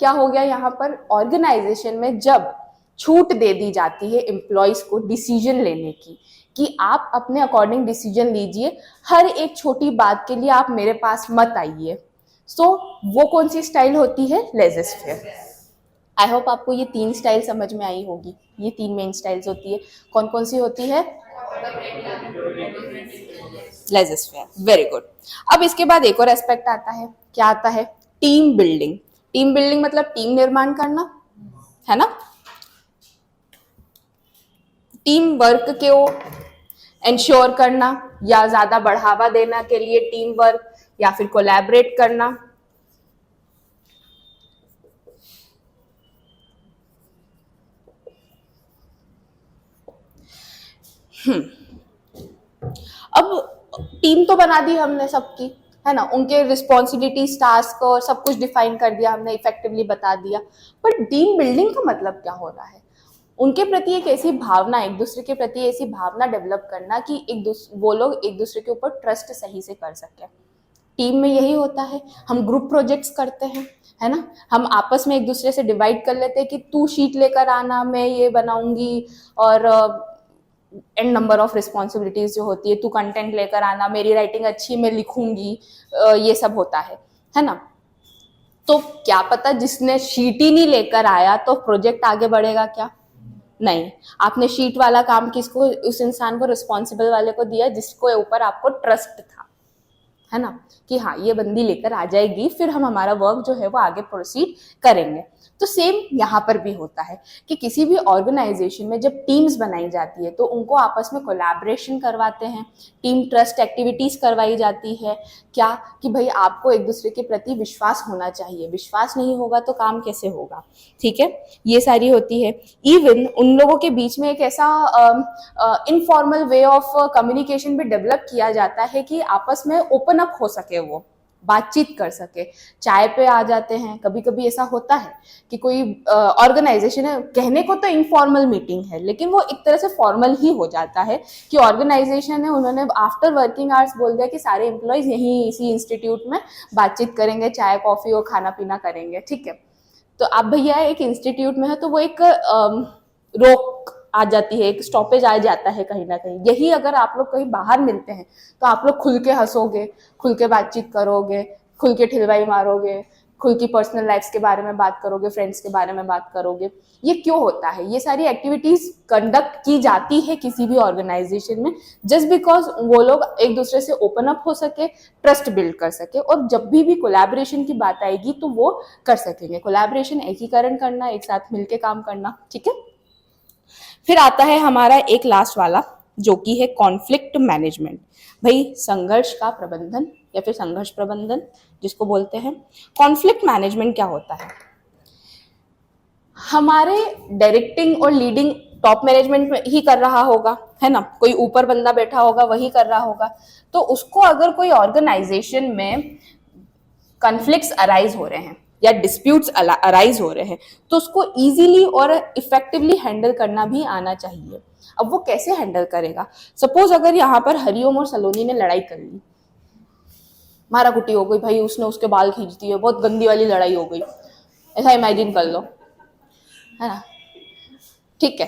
क्या हो गया यहाँ पर? ऑर्गेनाइजेशन में जब छूट दे दी जाती है एम्प्लॉयज को डिसीजन लेने की, कि आप अपने अकॉर्डिंग डिसीजन लीजिए, हर एक छोटी बात के लिए आप मेरे पास मत आइए, सो वो कौन सी स्टाइल होती है? लेजिस्फेयर। आई होप आपको ये 3 स्टाइल समझ में आई होगी। ये 3 मेन स्टाइल्स होती है। कौन कौन सी होती है? लेजिस्फेयर। Very good. अब इसके बाद एक और एस्पेक्ट आता है। क्या आता है? Team building. टीम बिल्डिंग मतलब टीम निर्माण करना, है ना? टीम वर्क को एंश्योर करना या ज्यादा बढ़ावा देना के लिए टीम वर्क, या फिर कोलैबोरेट करना। अब टीम तो बना दी हमने सबकी, है ना, उनके रिस्पॉन्सिबिलिटीज, टास्क और सब कुछ डिफाइन कर दिया हमने, इफेक्टिवली बता दिया। पर टीम बिल्डिंग का मतलब क्या हो रहा है? उनके प्रति एक ऐसी भावना, एक दूसरे के प्रति ऐसी भावना डेवलप करना कि वो लोग एक दूसरे के ऊपर ट्रस्ट सही से कर सके। टीम में यही होता है। हम ग्रुप प्रोजेक्ट्स करते हैं, है ना, हम आपस में एक दूसरे से डिवाइड कर लेते हैं कि तू शीट लेकर आना, मैं ये बनाऊंगी, और एंड नंबर ऑफ रिस्पॉन्सिबिलिटीज जो होती है, तू कंटेंट लेकर आना, मेरी राइटिंग अच्छी, मैं लिखूंगी, ये सब होता है ना। तो क्या पता जिसने शीट ही नहीं लेकर आया तो प्रोजेक्ट आगे बढ़ेगा क्या? नहीं। आपने शीट वाला काम किसको, उस इंसान को, रिस्पॉन्सिबल वाले को दिया जिसको ऊपर आपको ट्रस्ट था, है ना, कि हाँ ये बंदी लेकर आ जाएगी, फिर हम हमारा वर्क जो है वो आगे प्रोसीड करेंगे। तो सेम यहाँ पर भी होता है कि किसी भी ऑर्गेनाइजेशन में जब टीम्स बनाई जाती है तो उनको आपस में कोलैबोरेशन करवाते हैं, टीम ट्रस्ट एक्टिविटीज करवाई जाती है। क्या? कि भाई आपको एक दूसरे के प्रति विश्वास होना चाहिए, विश्वास नहीं होगा तो काम कैसे होगा, ठीक है, ये सारी होती है। इवन उन लोगों के बीच में एक ऐसा इनफॉर्मल वे ऑफ कम्युनिकेशन भी डेवलप किया जाता है कि आपस में ओपन अप हो सके वो, बातचीत कर सके, चाय पे आ जाते हैं। कभी कभी ऐसा होता है कि कोई ऑर्गेनाइजेशन है, कहने को तो इनफॉर्मल मीटिंग है लेकिन वो एक तरह से फॉर्मल ही हो जाता है कि ऑर्गेनाइजेशन है, उन्होंने आफ्टर वर्किंग आवर्स बोल दिया कि सारे एम्प्लॉयज यहीं इसी इंस्टीट्यूट में बातचीत करेंगे, चाय कॉफी और खाना पीना करेंगे, ठीक है। तो अब भैया एक इंस्टीट्यूट में है तो वो एक रोक आ जाती है, एक स्टॉपेज आ जाता है कहीं ना कहीं। यही अगर आप लोग कहीं बाहर मिलते हैं तो आप लोग खुल के हंसोगे, खुल के बातचीत करोगे, खुल के ठिलवाई मारोगे, खुल की पर्सनल लाइफ्स के बारे में बात करोगे, फ्रेंड्स के बारे में बात करोगे। ये क्यों होता है? ये सारी एक्टिविटीज कंडक्ट की जाती है किसी भी ऑर्गेनाइजेशन में जस्ट बिकॉज वो लोग एक दूसरे से ओपन अप हो सके, ट्रस्ट बिल्ड कर सके, और जब भी कोलैबोरेशन की बात आएगी तो वो कर सकेंगे। कोलैबोरेशन एकीकरण करना, एक साथ मिलके काम करना, ठीक है। फिर आता है हमारा एक लास्ट वाला जो कि है कॉन्फ्लिक्ट मैनेजमेंट। भाई संघर्ष का प्रबंधन या फिर संघर्ष प्रबंधन जिसको बोलते हैं। कॉन्फ्लिक्ट मैनेजमेंट क्या होता है? हमारे डायरेक्टिंग और लीडिंग टॉप मैनेजमेंट में ही कर रहा होगा, है ना, कोई ऊपर बंदा बैठा होगा वही कर रहा होगा। तो उसको अगर कोई ऑर्गेनाइजेशन में कॉन्फ्लिक्ट्स अराइज हो रहे हैं या डिस्प्यूट्स अराइज हो रहे हैं तो उसको इजीली और इफेक्टिवली हैंडल करना भी आना चाहिए। अब वो कैसे हैंडल करेगा? सपोज अगर यहाँ पर हरिओम और सलोनी ने लड़ाई कर ली, मारा कुटी हो गई, भाई उसने उसके बाल खींच दिए, बहुत गंदी वाली लड़ाई हो गई, ऐसा इमेजिन कर लो, है ना, ठीक है।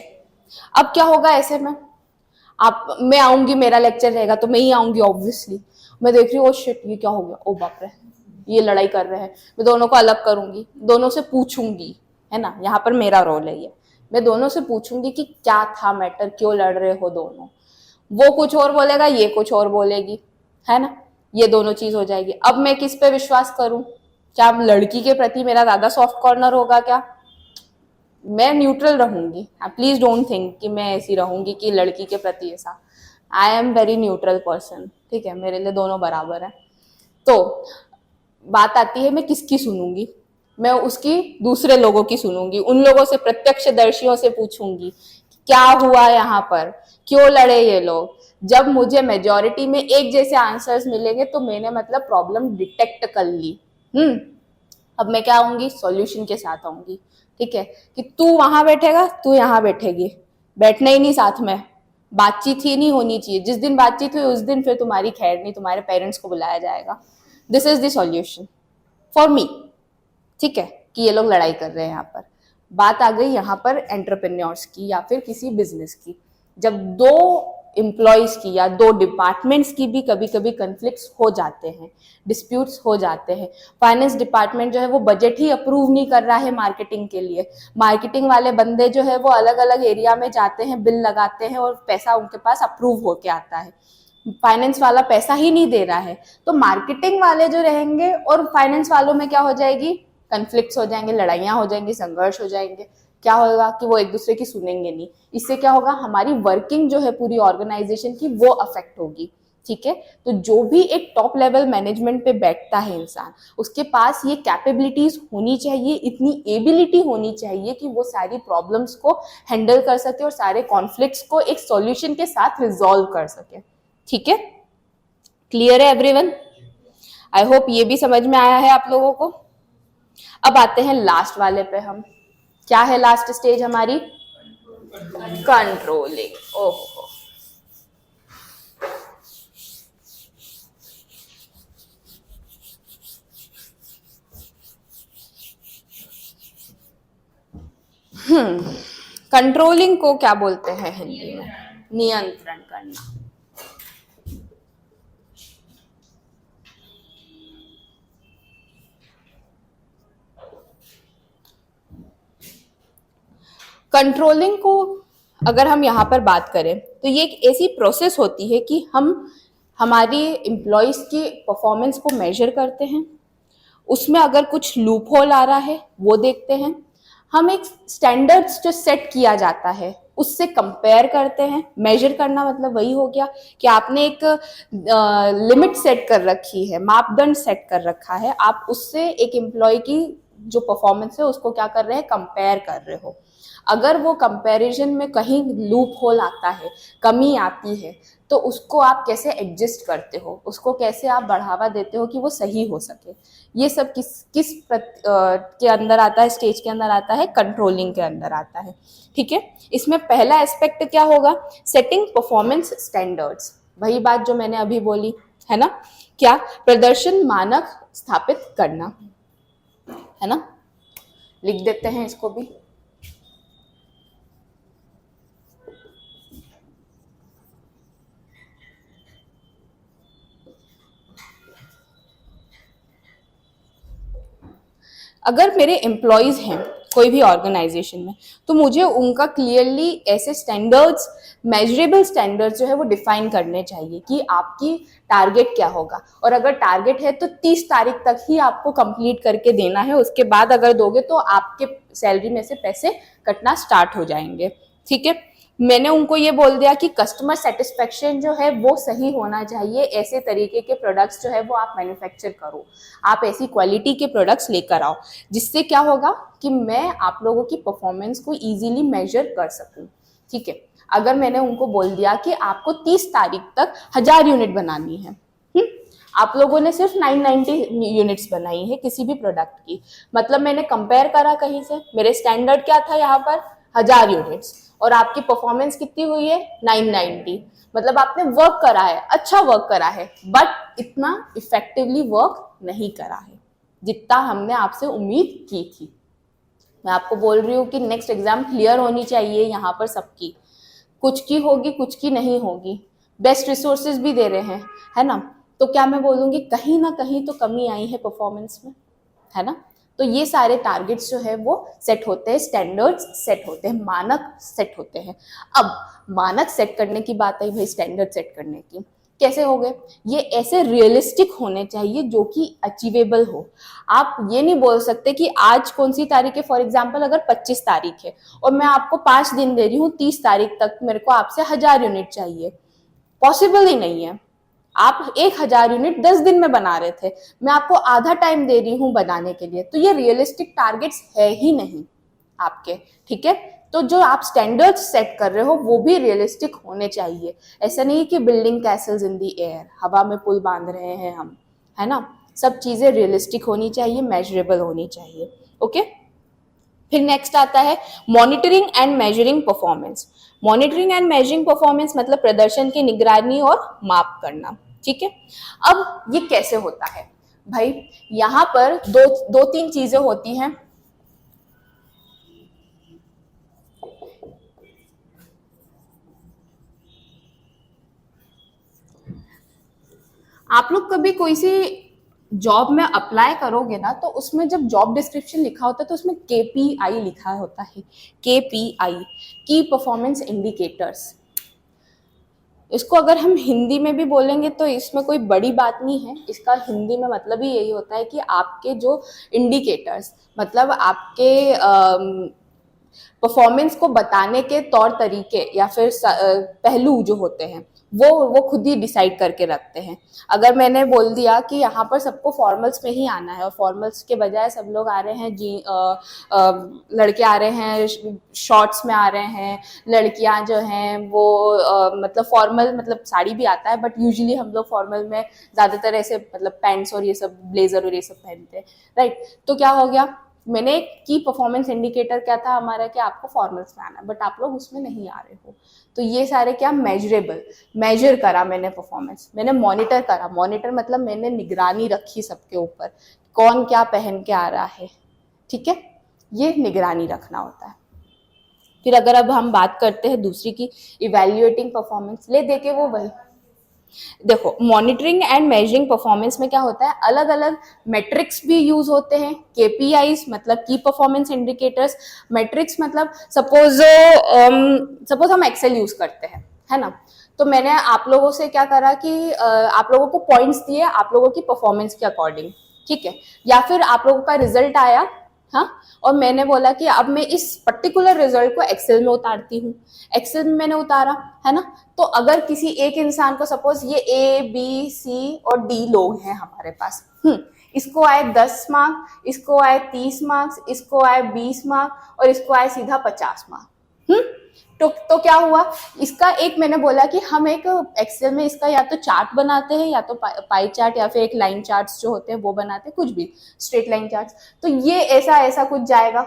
अब क्या होगा ऐसे में? मैं आऊंगी, मेरा लेक्चर रहेगा तो मैं ही आऊंगी ऑब्वियसली। मैं देख रही हूँ ओ शिट ये क्या हो गया, ओ बाप रे ये लड़ाई कर रहे हैं, मैं दोनों को अलग करूंगी, दोनों से पूछूंगी, है ना, यहाँ पर मेरा रोल है ये। मैं दोनों से पूछूंगी कि क्या था मैटर, क्यों लड़ रहे हो दोनों। वो कुछ और बोलेगा, ये कुछ और बोलेगी, है ना, ये दोनों चीज हो जाएगी। अब मैं किस पे विश्वास करूं? क्या लड़की के प्रति मेरा ज्यादा सॉफ्ट कॉर्नर होगा क्या? मैं न्यूट्रल रहूंगी। प्लीज डोंट थिंक कि मैं ऐसी रहूंगी कि लड़की के प्रति ऐसा। I am very neutral person, ठीक है, मेरे लिए दोनों बराबर है। तो बात आती है मैं किसकी सुनूंगी? मैं उसकी दूसरे लोगों की सुनूंगी, उन लोगों से, प्रत्यक्षदर्शियों से पूछूंगी क्या हुआ यहाँ पर, क्यों लड़े ये लोग। जब मुझे मेजॉरिटी में एक जैसे आंसर्स मिलेंगे तो मैंने मतलब प्रॉब्लम डिटेक्ट कर ली। अब मैं क्या आऊंगी? सॉल्यूशन के साथ आऊंगी, ठीक है, कि तू वहां बैठेगा, तू यहाँ बैठेगी, बैठना ही नहीं साथ में, बातचीत ही नहीं होनी चाहिए। जिस दिन बातचीत हुई उस दिन फिर तुम्हारी खैर नहीं, तुम्हारे पेरेंट्स को बुलाया जाएगा। This is the solution for me, ठीक है, कि ये लोग लड़ाई कर रहे हैं। यहाँ पर बात आ गई यहाँ पर एंटरप्रेन्योर्स की या फिर किसी बिजनेस की। जब दो एम्प्लॉयज की या दो डिपार्टमेंट्स की भी कभी कभी कन्फ्लिक्ट्स हो जाते हैं, डिस्प्यूट्स हो जाते हैं। फाइनेंस डिपार्टमेंट जो है वो बजट ही अप्रूव नहीं कर रहा है मार्केटिंग के लिए, मार्केटिंग वाले बंदे जो है वो अलग अलग एरिया में जाते हैं, बिल लगाते हैं और पैसा उनके पास अप्रूव होके आता है। फाइनेंस वाला पैसा ही नहीं दे रहा है तो मार्केटिंग वाले जो रहेंगे और फाइनेंस वालों में क्या हो जाएगी? कन्फ्लिक्ट्स हो जाएंगे, लड़ाइयां हो जाएंगी, संघर्ष हो जाएंगे। क्या होगा कि वो एक दूसरे की सुनेंगे नहीं। इससे क्या होगा? हमारी वर्किंग जो है पूरी ऑर्गेनाइजेशन की वो अफेक्ट होगी, ठीक है। तो जो भी एक टॉप लेवल मैनेजमेंट पे बैठता है इंसान, उसके पास ये कैपेबिलिटीज होनी चाहिए, इतनी एबिलिटी होनी चाहिए कि वो सारी प्रॉब्लम्स को हैंडल कर सके और सारे कॉन्फ्लिक्ट्स को एक सॉल्यूशन के साथ रिजॉल्व कर सके, ठीक है। क्लियर है एवरीवन? आई होप ये भी समझ में आया है आप लोगों को। अब आते हैं लास्ट वाले पे हम। क्या है लास्ट स्टेज हमारी? कंट्रोलिंग। ओहो, कंट्रोलिंग को क्या बोलते हैं हिंदी में? नियंत्रण करना। कंट्रोलिंग को अगर हम यहाँ पर बात करें तो ये एक ऐसी प्रोसेस होती है कि हम हमारी एम्प्लॉयज की परफॉर्मेंस को मेजर करते हैं, उसमें अगर कुछ लूप होल आ रहा है वो देखते हैं, हम एक स्टैंडर्ड्स जो सेट किया जाता है उससे कंपेयर करते हैं। मेजर करना मतलब वही हो गया कि आपने एक लिमिट सेट कर रखी है, मापदंड सेट कर रखा है, आप उससे एक एम्प्लॉय की जो परफॉर्मेंस है उसको क्या कर रहे हैं? कंपेयर कर रहे हो। अगर वो कंपैरिजन में कहीं लूप होल आता है, कमी आती है, तो उसको आप कैसे एडजस्ट करते हो, उसको कैसे आप बढ़ावा देते हो कि वो सही हो सके, ये सब किस के अंदर आता है, स्टेज के अंदर आता है, कंट्रोलिंग के अंदर आता है। ठीक है, इसमें पहला एस्पेक्ट क्या होगा, सेटिंग परफॉर्मेंस स्टैंडर्ड्स, वही बात जो मैंने अभी बोली है ना, क्या, प्रदर्शन मानक स्थापित करना, है ना, लिख देते हैं इसको भी। अगर मेरे एम्प्लॉयज़ हैं कोई भी ऑर्गेनाइजेशन में, तो मुझे उनका क्लियरली ऐसे स्टैंडर्ड्स, मेजरेबल स्टैंडर्ड्स जो है वो डिफाइन करने चाहिए कि आपकी टारगेट क्या होगा, और अगर टारगेट है तो 30 तारीख तक ही आपको कंप्लीट करके देना है, उसके बाद अगर दोगे तो आपके सैलरी में से पैसे कटना स्टार्ट हो जाएंगे। ठीक है, मैंने उनको ये बोल दिया कि कस्टमर सेटिस्फेक्शन जो है वो सही होना चाहिए, ऐसे तरीके के प्रोडक्ट्स जो है वो आप मैन्युफैक्चर करो, आप ऐसी क्वालिटी के प्रोडक्ट्स लेकर आओ, जिससे क्या होगा कि मैं आप लोगों की परफॉर्मेंस को इजीली मेजर कर सकूं। ठीक है, अगर मैंने उनको बोल दिया कि आपको 30 तारीख तक 1000 यूनिट बनानी है, आप लोगों ने सिर्फ 990 यूनिट्स बनाई है किसी भी प्रोडक्ट की, मतलब मैंने कंपेयर करा कहीं से, मेरे स्टैंडर्ड क्या था यहाँ पर 1000 यूनिट्स, और आपकी परफॉर्मेंस कितनी हुई है 990, मतलब आपने वर्क करा है, अच्छा वर्क करा है, बट इतना इफेक्टिवली वर्क नहीं करा है जितना हमने आपसे उम्मीद की थी। मैं आपको बोल रही हूँ कि नेक्स्ट एग्जाम क्लियर होनी चाहिए यहाँ पर सबकी, कुछ की होगी कुछ की नहीं होगी, बेस्ट रिसोर्सेज भी दे रहे हैं, है ना, तो क्या मैं बोलूँगी कहीं ना कहीं तो कमी आई है परफॉर्मेंस में, है ना। तो ये सारे टारगेट्स जो है वो सेट होते हैं, स्टैंडर्ड्स सेट होते हैं, मानक सेट होते हैं। अब मानक सेट करने की बात आई भाई, स्टैंडर्ड सेट करने की कैसे हो गए, ये ऐसे रियलिस्टिक होने चाहिए जो कि अचीवेबल हो। आप ये नहीं बोल सकते कि आज कौन सी तारीख है, फॉर एग्जांपल अगर 25 तारीख है और मैं आपको 5 दिन दे रही हूँ, 30 तारीख तक मेरे को आपसे 1000 यूनिट चाहिए, पॉसिबल ही नहीं है। आप 1000 यूनिट 10 दिन में बना रहे थे, मैं आपको आधा टाइम दे रही हूँ बनाने के लिए, तो ये रियलिस्टिक टारगेट्स है ही नहीं आपके। ठीक है, तो जो आप स्टैंडर्ड्स सेट कर रहे हो वो भी रियलिस्टिक होने चाहिए, ऐसा नहीं कि बिल्डिंग कैसल्स इन दी एयर, हवा में पुल बांध रहे हैं हम, है ना। सब चीजें रियलिस्टिक होनी चाहिए, मेजरेबल होनी चाहिए। ओके, फिर नेक्स्ट आता है monitoring and measuring performance. Monitoring and measuring performance मतलब प्रदर्शन की निगरानी और माप करना। ठीक है, अब ये कैसे होता है भाई, यहाँ पर दो तीन चीजें होती हैं। आप लोग कभी कोई सी जॉब में अप्लाई करोगे ना, तो उसमें जब जॉब डिस्क्रिप्शन लिखा होता है तो उसमें KPI लिखा होता है, KPI, की परफॉर्मेंस इंडिकेटर्स। इसको अगर हम हिंदी में भी बोलेंगे तो इसमें कोई बड़ी बात नहीं है, इसका हिंदी में मतलब ही यही होता है कि आपके जो इंडिकेटर्स, मतलब आपके परफॉर्मेंस को बताने के तौर तरीके या फिर पहलू जो होते हैं वो खुद ही डिसाइड करके रखते हैं। अगर मैंने बोल दिया कि यहाँ पर सबको फॉर्मल्स में ही आना है और फॉर्मल्स के बजाय सब लोग आ रहे हैं लड़के आ रहे हैं शॉर्ट्स में आ रहे हैं, लड़कियां जो हैं वो मतलब फॉर्मल, मतलब साड़ी भी आता है बट यूजुअली हम लोग फॉर्मल में ज़्यादातर ऐसे मतलब पैंट्स और ये सब ब्लेजर और ये सब पहनते हैं, राइट। तो क्या हो गया, मैंने की परफॉर्मेंस इंडिकेटर क्या था हमारा कि आपको फॉर्मल्स में आना, बट आप लोग उसमें नहीं आ रहे हो, तो ये सारे क्या मेजरेबल, मेजर करा मैंने परफॉर्मेंस, मैंने मॉनिटर करा, मॉनिटर मतलब मैंने निगरानी रखी सबके ऊपर, कौन क्या पहन के आ रहा है। ठीक है, ये निगरानी रखना होता है। फिर अगर अब हम बात करते हैं दूसरी की, इवैल्यूएटिंग परफॉर्मेंस, ले देके वो वही देखो, मॉनिटरिंग एंड मेजरिंग परफॉर्मेंस में क्या होता है, अलग अलग मेट्रिक्स भी यूज होते हैं। KPIs मतलब की परफॉर्मेंस इंडिकेटर्स, मेट्रिक्स मतलब सपोज हम एक्सेल यूज करते हैं, है ना, तो मैंने आप लोगों से क्या करा कि आप लोगों को पॉइंट्स दिए आप लोगों की परफॉर्मेंस के अकॉर्डिंग, ठीक है, या फिर आप लोगों का रिजल्ट आया, हाँ, और मैंने बोला कि अब मैं इस पर्टिकुलर रिजल्ट को एक्सेल में उतारती हूँ, एक्सेल में मैंने उतारा, है ना। तो अगर किसी एक इंसान को, सपोज ये A, B, C और D लोग हैं हमारे पास, इसको आए 10 मार्क, इसको आए 30 मार्क्स, इसको आए 20 मार्क और इसको आए सीधा 50 मार्क, तो क्या हुआ, इसका एक मैंने बोला कि हम एक एक्सेल में इसका या तो चार्ट बनाते हैं या तो पाई चार्ट या फिर एक लाइन चार्ट्स जो होते हैं वो बनाते हैं, कुछ भी स्ट्रेट लाइन चार्ट्स। तो ये ऐसा ऐसा कुछ जाएगा,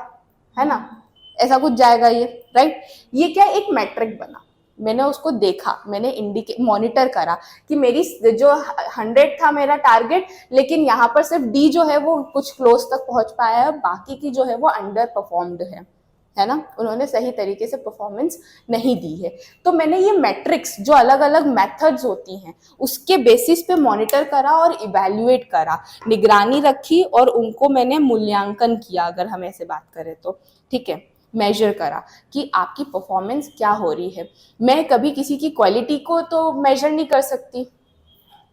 है ना, ऐसा कुछ जाएगा ये, राइट। ये क्या एक मैट्रिक बना, मैंने उसको देखा, मैंने मॉनिटर करा कि मेरी जो 100 था मेरा टारगेट, लेकिन यहाँ पर सिर्फ डी जो है वो कुछ क्लोज तक पहुंच पाया है, बाकी की जो है वो अंडर परफॉर्म्ड है ना, उन्होंने सही तरीके से परफॉर्मेंस नहीं दी है। तो मैंने ये मैट्रिक्स जो अलग अलग मेथड्स होती हैं उसके बेसिस पे मॉनिटर करा और इवैल्यूएट करा, निगरानी रखी और उनको मैंने मूल्यांकन किया, अगर हम ऐसे बात करें तो, ठीक है, मेजर करा कि आपकी परफॉर्मेंस क्या हो रही है। मैं कभी किसी की क्वालिटी को तो मेजर नहीं कर सकती,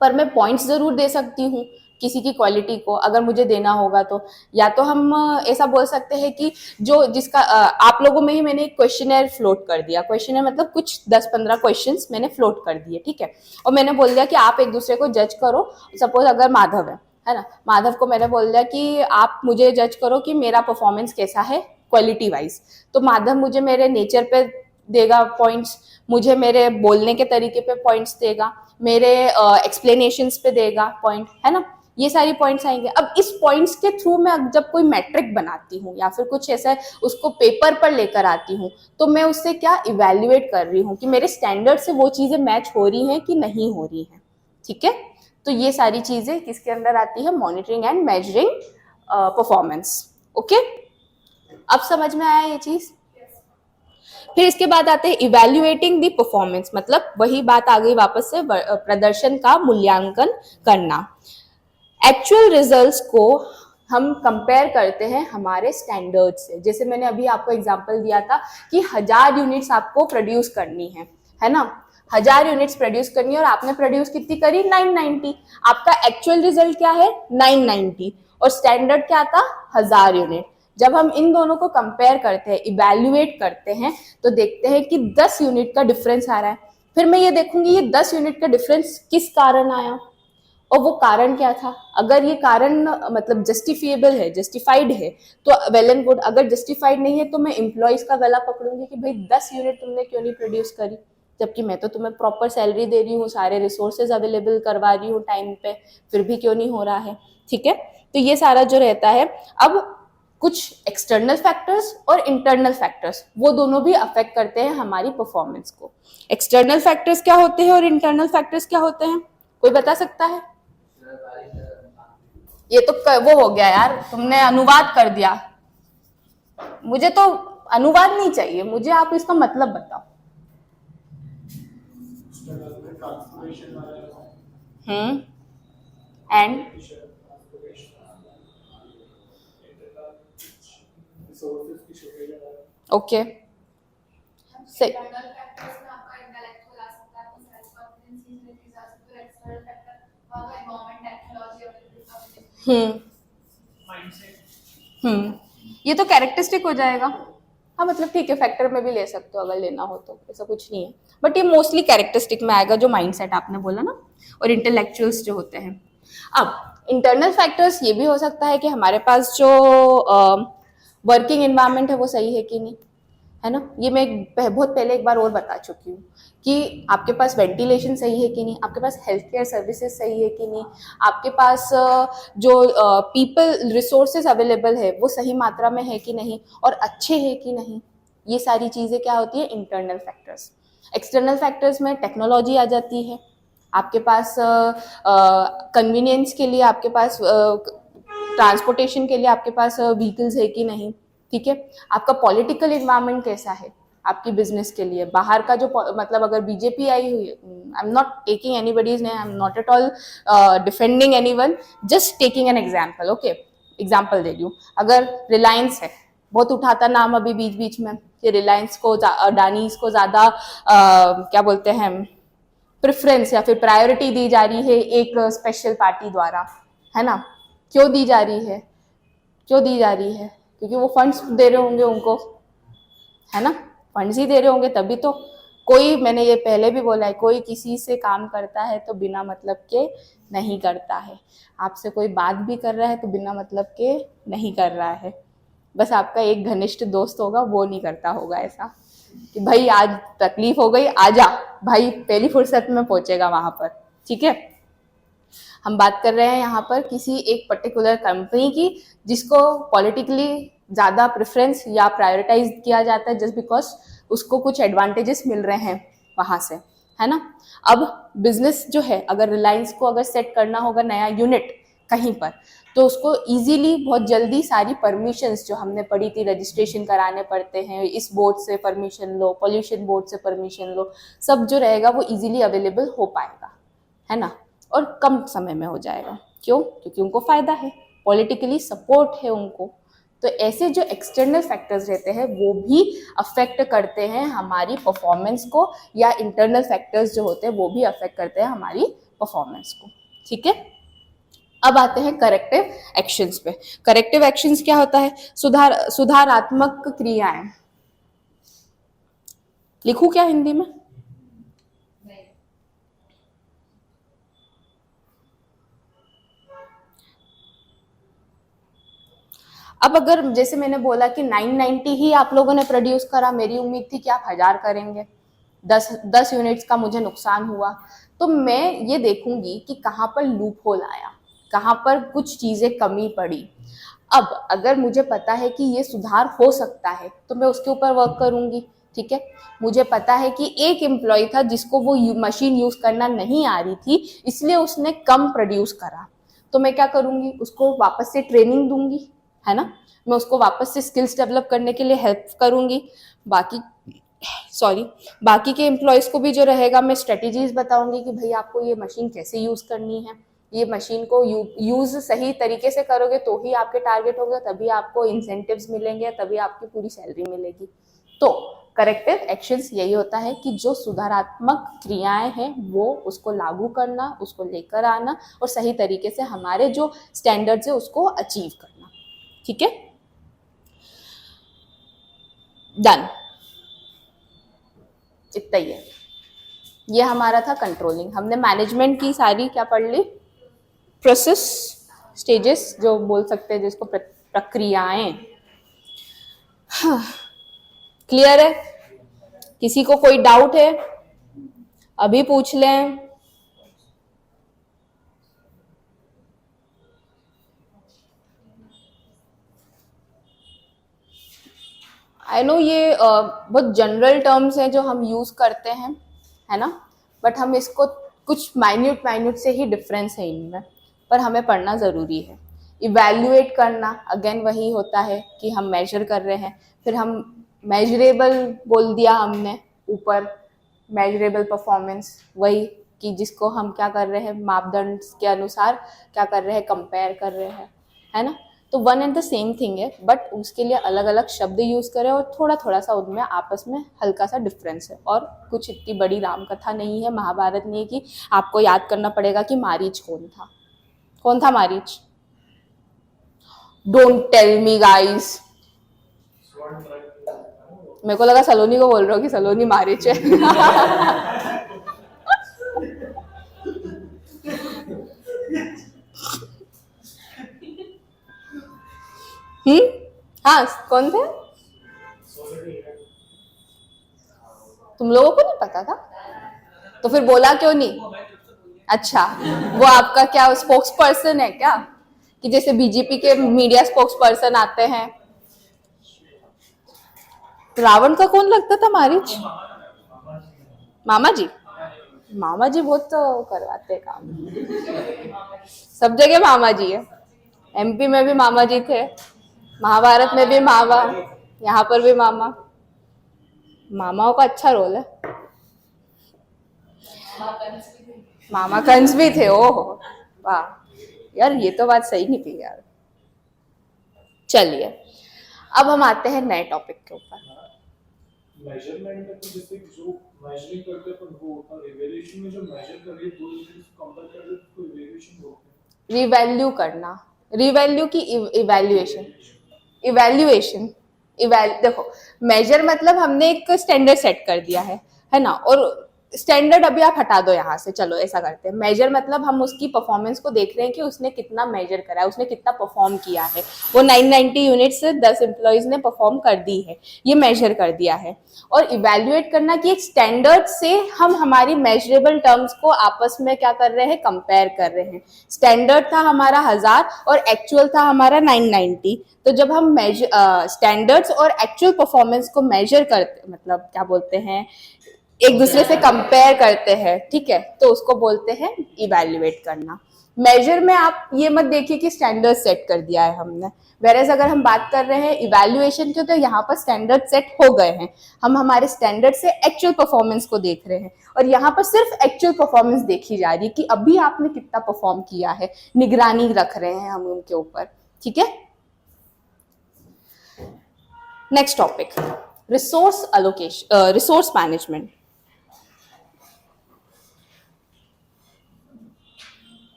पर मैं पॉइंट्स ज़रूर दे सकती हूँ किसी की क्वालिटी को, अगर मुझे देना होगा तो। या तो हम ऐसा बोल सकते हैं कि जो जिसका आप लोगों में ही मैंने एक क्वेश्चनर फ्लोट कर दिया, क्वेश्चनर मतलब कुछ 10-15 क्वेश्चंस मैंने फ्लोट कर दिए, ठीक है, और मैंने बोल दिया कि आप एक दूसरे को जज करो। सपोज अगर माधव है ना, माधव को मैंने बोल दिया कि आप मुझे जज करो कि मेरा परफॉर्मेंस कैसा है क्वालिटी वाइज। तो माधव मुझे मेरे नेचर पे देगा पॉइंट्स, मुझे मेरे बोलने के तरीके पे पॉइंट्स देगा, मेरे एक्सप्लेनेशंस पे देगा पॉइंट, है ना, ये सारी पॉइंट्स आएंगे। अब इस पॉइंट्स के थ्रू मैं जब कोई मैट्रिक बनाती हूँ या फिर कुछ ऐसा उसको पेपर पर लेकर आती हूँ, तो मैं उससे क्या इवैल्यूएट कर रही हूँ कि मेरे स्टैंडर्ड से वो चीज़ें मैच हो रही हैं कि नहीं हो रही हैं, ठीक है। तो ये सारी चीज़ें किसके अंदर आती है, monitoring and measuring performance, okay. अब समझ में आया ये चीज़। फिर इसके बाद आते हैं इवैल्यूएटिंग द परफॉर्मेंस, मतलब वही बात आ गई वापस से, प्रदर्शन का मूल्यांकन करना। एक्चुअल रिजल्ट्स को हम कंपेयर करते हैं हमारे स्टैंडर्ड से। जैसे मैंने अभी आपको एग्जांपल दिया था कि 1000 यूनिट्स आपको प्रोड्यूस करनी है ना, 1000 यूनिट्स प्रोड्यूस करनी है और आपने प्रोड्यूस कितनी करी, 990। आपका एक्चुअल रिजल्ट क्या है, 990, और स्टैंडर्ड क्या था, 1000 यूनिट। जब हम इन दोनों को कंपेयर करते हैं, इवैल्यूएट करते हैं, तो देखते हैं कि 10 यूनिट का डिफरेंस आ रहा है। फिर मैं ये देखूंगी ये 10 यूनिट का डिफरेंस किस कारण आया और वो कारण क्या था। अगर ये कारण मतलब जस्टिफिएबल है, जस्टिफाइड है, तो वेल एंड गुड। अगर जस्टिफाइड नहीं है तो मैं एम्प्लॉयज का गला पकड़ूंगी कि भाई 10 यूनिट तुमने क्यों नहीं प्रोड्यूस करी, जबकि मैं तो तुम्हें प्रॉपर सैलरी दे रही हूँ, सारे रिसोर्सेज अवेलेबल करवा रही हूँ टाइम पे, फिर भी क्यों नहीं हो रहा है, ठीक है। तो ये सारा जो रहता है। अब कुछ एक्सटर्नल फैक्टर्स और इंटरनल फैक्टर्स, वो दोनों भी अफेक्ट करते हैं हमारी परफॉर्मेंस को। एक्सटर्नल फैक्टर्स क्या होते हैं और इंटरनल फैक्टर्स क्या होते हैं, कोई बता सकता है। ये तो वो हो गया यार, तुमने अनुवाद कर दिया, मुझे तो अनुवाद नहीं चाहिए, मुझे आप इसका मतलब बताओ। एंड ओके, सही। इंटरनल फैक्टर्स में आपका इंटेलेक्चुअल आ सकता है, आपकी सेल्फ कॉन्फिडेंस इंक्रीज आ सकती है। एक्सटर्नल फैक्टर आपका एनवायरनमेंट, टेक्नोलॉजी अवेलेबिलिटी, माइंडसेट। ये तो कैरेक्टरिस्टिक हो जाएगा। हाँ मतलब ठीक है, फैक्टर में भी ले सकते हो अगर लेना हो तो, ऐसा कुछ नहीं है, बट ये मोस्टली कैरेक्टरिस्टिक में आएगा, जो माइंडसेट आपने बोला ना, और इंटेलेक्चुअल्स जो होते हैं। अब इंटरनल फैक्टर्स ये भी हो सकता है कि हमारे पास जो वर्किंग एनवायरनमेंट है वो सही है कि नहीं, है ना। ये मैं बहुत पहले एक बार और बता चुकी हूँ कि आपके पास वेंटिलेशन सही है कि नहीं, आपके पास हेल्थ केयर सर्विसेज सही है कि नहीं, आपके पास जो पीपल रिसोर्सेज अवेलेबल है वो सही मात्रा में है कि नहीं और अच्छे है कि नहीं। ये सारी चीज़ें क्या होती है, इंटरनल फैक्टर्स। एक्सटर्नल फैक्टर्स में टेक्नोलॉजी आ जाती है, आपके पास कन्वीनियंस के लिए, आपके पास ट्रांसपोर्टेशन के लिए आपके पास व्हीकल्स है कि नहीं, ठीक है। आपका पॉलिटिकल इन्वायरमेंट कैसा है आपकी बिजनेस के लिए, बाहर का जो मतलब अगर बीजेपी आई हुई है, I am not taking anybody's name, I am not at all defending anyone, just taking an example, okay, example दे रही हूँ। अगर रिलायंस है, बहुत उठाता नाम अभी बीच बीच में कि रिलायंस को, अडानीज को ज़्यादा क्या बोलते हैं, प्रेफरेंस या फिर प्रायोरिटी दी जा रही है एक स्पेशल पार्टी द्वारा, है ना। क्यों दी जा रही है, क्यों दी जा रही है, क्योंकि वो फंड्स दे रहे होंगे उनको, है ना, फंड्स ही दे रहे होंगे तभी तो। कोई, मैंने ये पहले भी बोला है, कोई किसी से काम करता है तो बिना मतलब के नहीं करता है। आपसे कोई बात भी कर रहा है तो बिना मतलब के नहीं कर रहा है, बस आपका एक घनिष्ठ दोस्त होगा वो नहीं करता होगा ऐसा, कि भाई आज तकलीफ हो गई, आजा भाई, पहली फुर्सत में पहुंचेगा वहां पर। ठीक है, हम बात कर रहे हैं यहाँ पर किसी एक पर्टिकुलर कंपनी की जिसको पॉलिटिकली ज़्यादा प्रेफरेंस या प्रायोरिटाइज किया जाता है जस्ट बिकॉज उसको कुछ एडवांटेजेस मिल रहे हैं वहाँ से, है ना। अब बिजनेस जो है, अगर रिलायंस को अगर सेट करना होगा नया यूनिट कहीं पर, तो उसको इजीली बहुत जल्दी सारी परमिशंस जो हमने पढ़ी थी, रजिस्ट्रेशन कराने पड़ते हैं, इस बोर्ड से परमिशन लो, पोल्यूशन बोर्ड से परमिशन लो, सब जो रहेगा वो इजीली अवेलेबल हो पाएगा, है ना, और कम समय में हो जाएगा। क्यों? क्योंकि उनको फायदा है, पॉलिटिकली सपोर्ट है उनको। तो ऐसे जो एक्सटर्नल फैक्टर्स रहते हैं वो भी अफेक्ट करते हैं हमारी परफॉर्मेंस को, या इंटरनल फैक्टर्स जो होते हैं वो भी अफेक्ट करते हैं हमारी परफॉर्मेंस को। ठीक है, अब आते हैं करेक्टिव एक्शंस पे। करेक्टिव एक्शंस क्या होता है? सुधारात्मक क्रियाएं। लिखूं क्या हिंदी में? नहीं, अब अगर जैसे मैंने बोला कि 990 ही आप लोगों ने प्रोड्यूस करा, मेरी उम्मीद थी कि आप 1000 करेंगे, 10 यूनिट्स का मुझे नुकसान हुआ, तो मैं ये देखूंगी कि कहाँ पर लूप होल आया, कहाँ पर कुछ चीज़ें कमी पड़ी। अब अगर मुझे पता है कि ये सुधार हो सकता है तो मैं उसके ऊपर वर्क करूंगी। ठीक है, मुझे पता है कि एक एम्प्लॉय था जिसको वो मशीन यूज करना नहीं आ रही थी, इसलिए उसने कम प्रोड्यूस करा, तो मैं क्या करूंगी? उसको वापस से ट्रेनिंग दूंगी, है ना, मैं उसको वापस से स्किल्स डेवलप करने के लिए हेल्प करूंगी। बाकी के एम्प्लॉयज को भी जो रहेगा, मैं स्ट्रेटेजीज बताऊंगी कि भाई आपको ये मशीन कैसे यूज करनी है, ये मशीन को यूज सही तरीके से करोगे तो ही आपके टारगेट होंगे, तभी आपको इंसेंटिव्स मिलेंगे, तभी आपकी पूरी सैलरी मिलेगी। तो करेक्टिव एक्शंस यही होता है कि जो सुधारात्मक क्रियाएं हैं वो उसको लागू करना, उसको लेकर आना और सही तरीके से हमारे जो स्टैंडर्ड्स है उसको अचीव करना। ठीक है, डन, इतना ही है। ये हमारा था कंट्रोलिंग। हमने मैनेजमेंट की सारी क्या पढ़ ली? प्रोसेस, स्टेजेस जो बोल सकते हैं जिसको, प्रक्रियाएं। हाँ, क्लियर है? किसी को कोई डाउट है? अभी पूछ लें। आई नो ये बहुत जनरल टर्म्स हैं जो हम यूज करते हैं, है ना, बट हम इसको कुछ माइन्यूट से ही डिफरेंस है इनमें, पर हमें पढ़ना ज़रूरी है। इवैल्यूएट करना अगेन वही होता है कि हम मेजर कर रहे हैं, फिर हम मेजरेबल बोल दिया हमने ऊपर, मेजरेबल परफॉर्मेंस वही कि जिसको हम क्या कर रहे हैं, मापदंड के अनुसार क्या कर रहे हैं, कंपेयर कर रहे हैं, है ना। तो one and the same thing है, बट उसके लिए अलग अलग शब्द यूज करें और थोड़ा थोड़ा सा उनमें आपस में हल्का सा डिफरेंस है, और कुछ इतनी बड़ी राम कथा नहीं है, महाभारत नहीं है कि आपको याद करना पड़ेगा कि मारीच कौन था Maricha. Don't tell me guys, मेरे को लगा सलोनी को बोल रहे हो कि सलोनी मारीच है। हाँ, कौन थे? तुम लोगों को नहीं पता था तो फिर बोला क्यों नहीं? अच्छा, वो आपका क्या स्पोक्स पर्सन है क्या, कि जैसे बीजेपी के मीडिया स्पोक्स पर्सन आते हैं? रावण का कौन लगता था मारीच? मामा जी। मामा जी बहुत तो करवाते काम, सब जगह मामा जी है। एमपी में भी मामा जी थे, महाभारत में भी मामा, यहाँ पर भी मामा। मामाओं का अच्छा रोल है। मामा कंस भी थे। ओह वाह यार, ये तो बात सही नहीं थी यार। चलिए, अब हम आते हैं नए टॉपिक के ऊपर। मेजरमेंट में तो जैसे जो मेजरिंग करते हैं पर वो होता है, इवैल्यूएशन में जो मेजर कर रही है दो यूनिट्स कंपेयर कर रहे हैं तो इवैल्यूएशन होता है। रिवैल्यू करना, रिवैल्यू की इवैल्यूएशन देखो, मेजर मतलब हमने एक स्टैंडर्ड सेट कर दिया है ना, और स्टैंडर्ड अभी आप हटा दो यहाँ से, चलो ऐसा करते हैं। मेजर मतलब हम उसकी परफॉर्मेंस को देख रहे हैं कि उसने कितना मेजर करा है, उसने कितना परफॉर्म किया है। वो 990 यूनिट से 10 एम्प्लॉयज ने परफॉर्म कर दी है, ये मेजर कर दिया है। और इवेल्युएट करना कि एक स्टैंडर्ड से हम हमारी मेजरेबल टर्म्स को आपस में क्या कर रहे हैं, कंपेयर कर रहे हैं। स्टैंडर्ड था हमारा 1000 और एक्चुअल था हमारा 990। तो जब हम स्टैंडर्ड्स और एक्चुअल परफॉर्मेंस को मेजर करते, मतलब क्या बोलते हैं, एक दूसरे से कंपेयर करते हैं, ठीक है, तो उसको बोलते हैं इवैल्यूएट करना। मेजर में आप ये मत देखिए कि स्टैंडर्ड सेट कर दिया है हमने, वेरेज अगर हम बात कर रहे हैं इवैल्यूएशन की, तो यहाँ पर स्टैंडर्ड सेट हो गए हैं, हम हमारे स्टैंडर्ड से एक्चुअल परफॉर्मेंस को देख रहे हैं, और यहाँ पर सिर्फ एक्चुअल परफॉर्मेंस देखी जा रही है कि अभी आपने कितना परफॉर्म किया है, निगरानी रख रहे हैं हम उनके ऊपर, ठीक है। Next topic, resource allocation, resource management.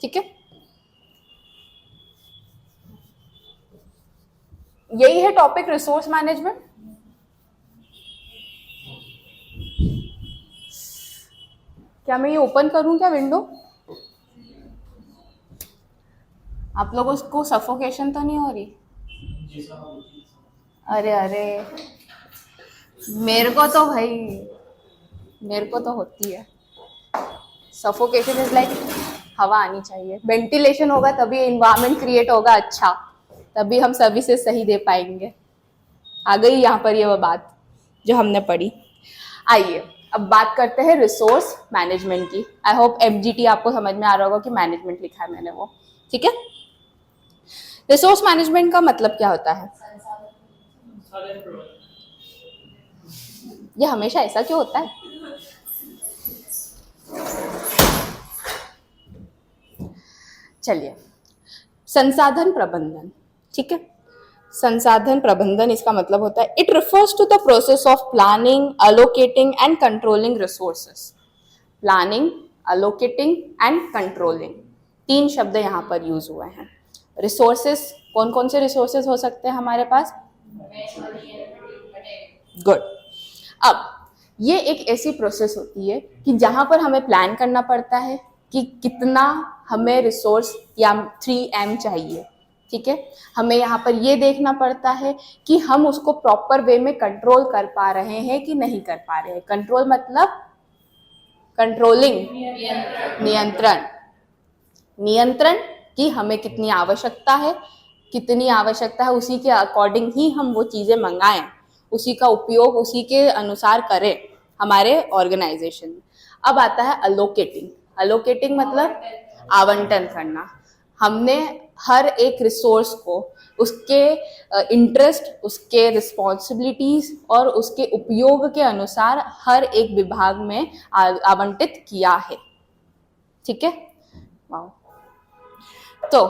ठीक है, यही है टॉपिक रिसोर्स मैनेजमेंट। क्या मैं ये ओपन करूं क्या विंडो? आप लोगों को सफोकेशन तो नहीं हो रही? अरे अरे, मेरे को तो भाई, मेरे को तो होती है सफोकेशन। इज लाइक हवा आनी चाहिए, वेंटिलेशन होगा तभी एनवायरनमेंट क्रिएट होगा अच्छा, तभी हम सर्विसेज सही दे पाएंगे। आ गई यहाँ पर ये वो बात जो हमने पढ़ी। आइए अब बात करते हैं रिसोर्स मैनेजमेंट की। आई होप एमजीटी आपको समझ में आ रहा होगा कि मैनेजमेंट लिखा है मैंने वो, ठीक है। रिसोर्स मैनेजमेंट का मतलब क्या होता है? ये हमेशा ऐसा क्यों होता है? चलिए, संसाधन प्रबंधन, ठीक है। संसाधन प्रबंधन इसका मतलब होता है, it refers to the process of planning, allocating and controlling resources. Planning, allocating and controlling, 3 शब्द यहाँ पर यूज हुए हैं। रिसोर्सेस, कौन कौन से रिसोर्सेस हो सकते हैं हमारे पास? गुड। अब ये एक ऐसी प्रोसेस होती है कि जहां पर हमें प्लान करना पड़ता है कि कितना हमें रिसोर्स या 3M चाहिए, ठीक है। हमें यहाँ पर ये देखना पड़ता है कि हम उसको प्रॉपर वे में कंट्रोल कर पा रहे हैं कि नहीं कर पा रहे हैं। कंट्रोल मतलब कंट्रोलिंग, नियंत्रण। नियंत्रण कि हमें कितनी आवश्यकता है, कितनी आवश्यकता है उसी के अकॉर्डिंग ही हम वो चीज़ें मंगाएं, उसी का उपयोग उसी के अनुसार करें हमारे ऑर्गेनाइजेशन में। अब आता है अलोकेटिंग। अलोकेटिंग मतलब आवंटन करना। हमने हर एक रिसोर्स को उसके इंटरेस्ट, उसके रिस्पॉन्सिबिलिटीज और उसके उपयोग के अनुसार हर एक विभाग में आवंटित किया है, ठीक है। वाओ। तो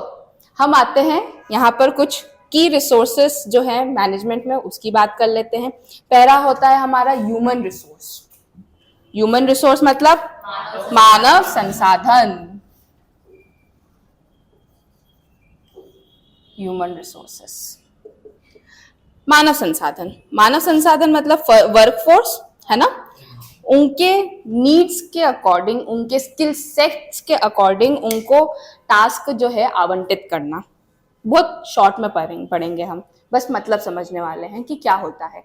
हम आते हैं यहाँ पर कुछ की रिसोर्सेस जो है मैनेजमेंट में, उसकी बात कर लेते हैं। पहला होता है हमारा ह्यूमन रिसोर्स। ह्यूमन रिसोर्स मतलब मानव संसाधन। ह्यूमन रिसोर्सेस, मानव संसाधन। मानव संसाधन मतलब वर्कफोर्स है ना, उनके नीड्स के अकॉर्डिंग, उनके स्किल सेट्स के अकॉर्डिंग उनको टास्क जो है आवंटित करना। बहुत शॉर्ट में पढ़ेंगे हम, बस मतलब समझने वाले हैं कि क्या होता है।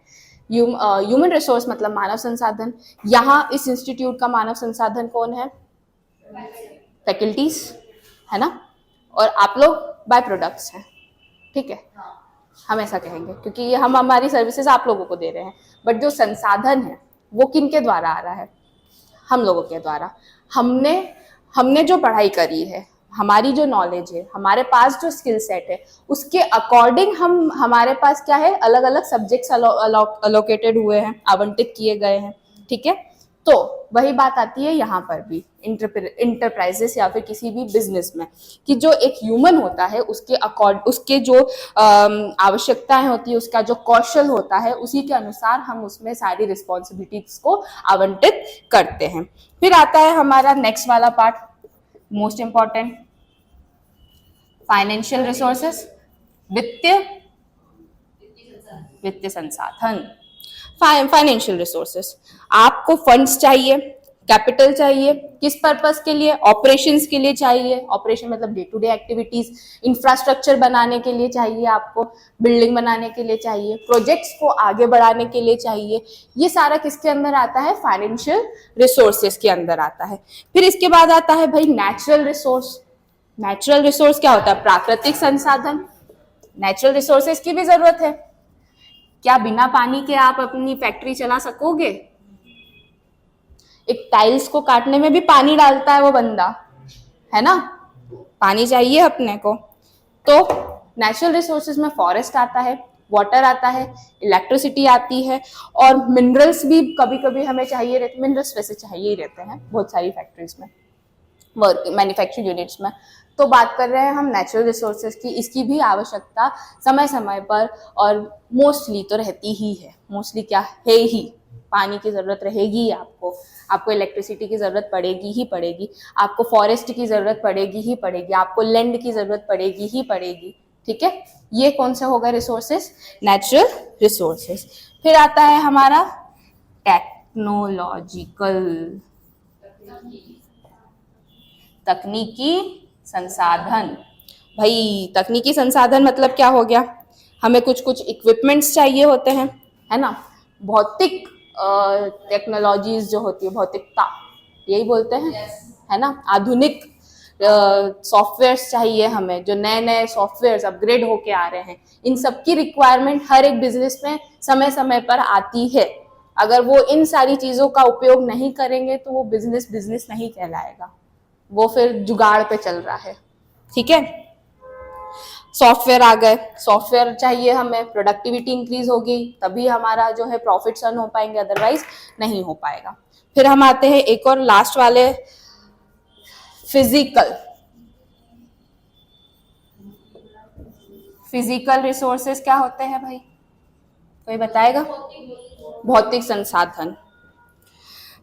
ह्यूमन रिसोर्स मतलब मानव संसाधन। यहाँ इस इंस्टीट्यूट का मानव संसाधन कौन है? फैकल्टीज है ना, और आप लोग बाय प्रोडक्ट्स हैं, ठीक है। हम ऐसा कहेंगे क्योंकि ये हम हमारी सर्विसेज आप लोगों को दे रहे हैं, बट जो संसाधन है वो किन के द्वारा आ रहा है? हम लोगों के द्वारा। हमने जो पढ़ाई करी है, हमारी जो नॉलेज है, हमारे पास जो स्किल सेट है, उसके अकॉर्डिंग हमारे पास क्या है, अलग अलग सब्जेक्ट्स अलोकेटेड हुए हैं, आवंटित किए गए हैं, ठीक है। तो वही बात आती है यहाँ पर भी इंटरप्राइजेस या फिर किसी भी बिजनेस में, कि जो एक ह्यूमन होता है उसके जो आवश्यकताएं होती है, उसका जो कौशल होता है, उसी के अनुसार हम उसमें सारी रिस्पॉन्सिबिलिटीज को आवंटित करते हैं। फिर आता है हमारा नेक्स्ट वाला part, most important, financial resources. वित्तीय वित्तीय संसाधन, फाइनेंशियल रिसोर्सेस। आपको फंड्स चाहिए, कैपिटल चाहिए, किस पर्पस के लिए? ऑपरेशंस के लिए चाहिए। ऑपरेशन मतलब day to day activities, infrastructure बनाने के लिए चाहिए, आपको बिल्डिंग बनाने के लिए चाहिए, प्रोजेक्ट्स को आगे बढ़ाने के लिए चाहिए। ये सारा किसके अंदर आता है? फाइनेंशियल रिसोर्सेस के अंदर आता है। फिर इसके बाद आता है भाई नेचुरल रिसोर्स। नेचुरल रिसोर्स क्या होता है? प्राकृतिक संसाधन। नेचुरल रिसोर्सेस की भी जरूरत है। क्या बिना पानी के आप अपनी फैक्ट्री चला सकोगे? एक टाइल्स को काटने में भी पानी डालता है वो बंदा, है ना? पानी चाहिए अपने को। तो नेचुरल रिसोर्सेज में फॉरेस्ट आता है, वाटर आता है, इलेक्ट्रिसिटी आती है, और मिनरल्स भी कभी कभी हमें चाहिए रहते। मिनरल्स वैसे चाहिए ही रहते हैं बहुत सारी फैक्ट्रीज में, वर्क मैन्युफैक्चरिंग यूनिट्स में। तो बात कर रहे हैं हम नेचुरल रिसोर्सेज की। इसकी भी आवश्यकता समय समय पर और मोस्टली तो रहती ही है। मोस्टली क्या है ही, पानी की ज़रूरत रहेगी आपको, आपको इलेक्ट्रिसिटी की ज़रूरत पड़ेगी ही पड़ेगी, आपको फॉरेस्ट की ज़रूरत पड़ेगी ही पड़ेगी, आपको लैंड की ज़रूरत पड़ेगी ही पड़ेगी। ठीक है, ये कौन सा होगा? Resources, natural resources. फिर आता है हमारा टेक्नोलॉजिकल, तकनीकी संसाधन। भाई तकनीकी संसाधन मतलब क्या हो गया? हमें कुछ कुछ इक्विपमेंट्स चाहिए होते हैं, है ना? भौतिक टेक्नोलॉजीज जो होती है, भौतिकता यही बोलते हैं, है ना? आधुनिक सॉफ्टवेयर्स चाहिए हमें, जो नए नए सॉफ्टवेयर्स अपग्रेड होके आ रहे हैं। इन सब की रिक्वायरमेंट हर एक बिजनेस में समय समय पर आती है। अगर वो इन सारी चीज़ों का उपयोग नहीं करेंगे तो वो बिजनेस बिजनेस नहीं कहलाएगा, वो फिर जुगाड़ पे चल रहा है। ठीक है, सॉफ्टवेयर आ गए, सॉफ्टवेयर चाहिए हमें, प्रोडक्टिविटी इंक्रीज होगी तभी हमारा जो है प्रॉफिट्स अर्न हो पाएंगे, अदरवाइज नहीं हो पाएगा। फिर हम आते हैं एक और लास्ट वाले, फिजिकल रिसोर्सेज क्या होते हैं भाई? कोई बताएगा? भौतिक संसाधन।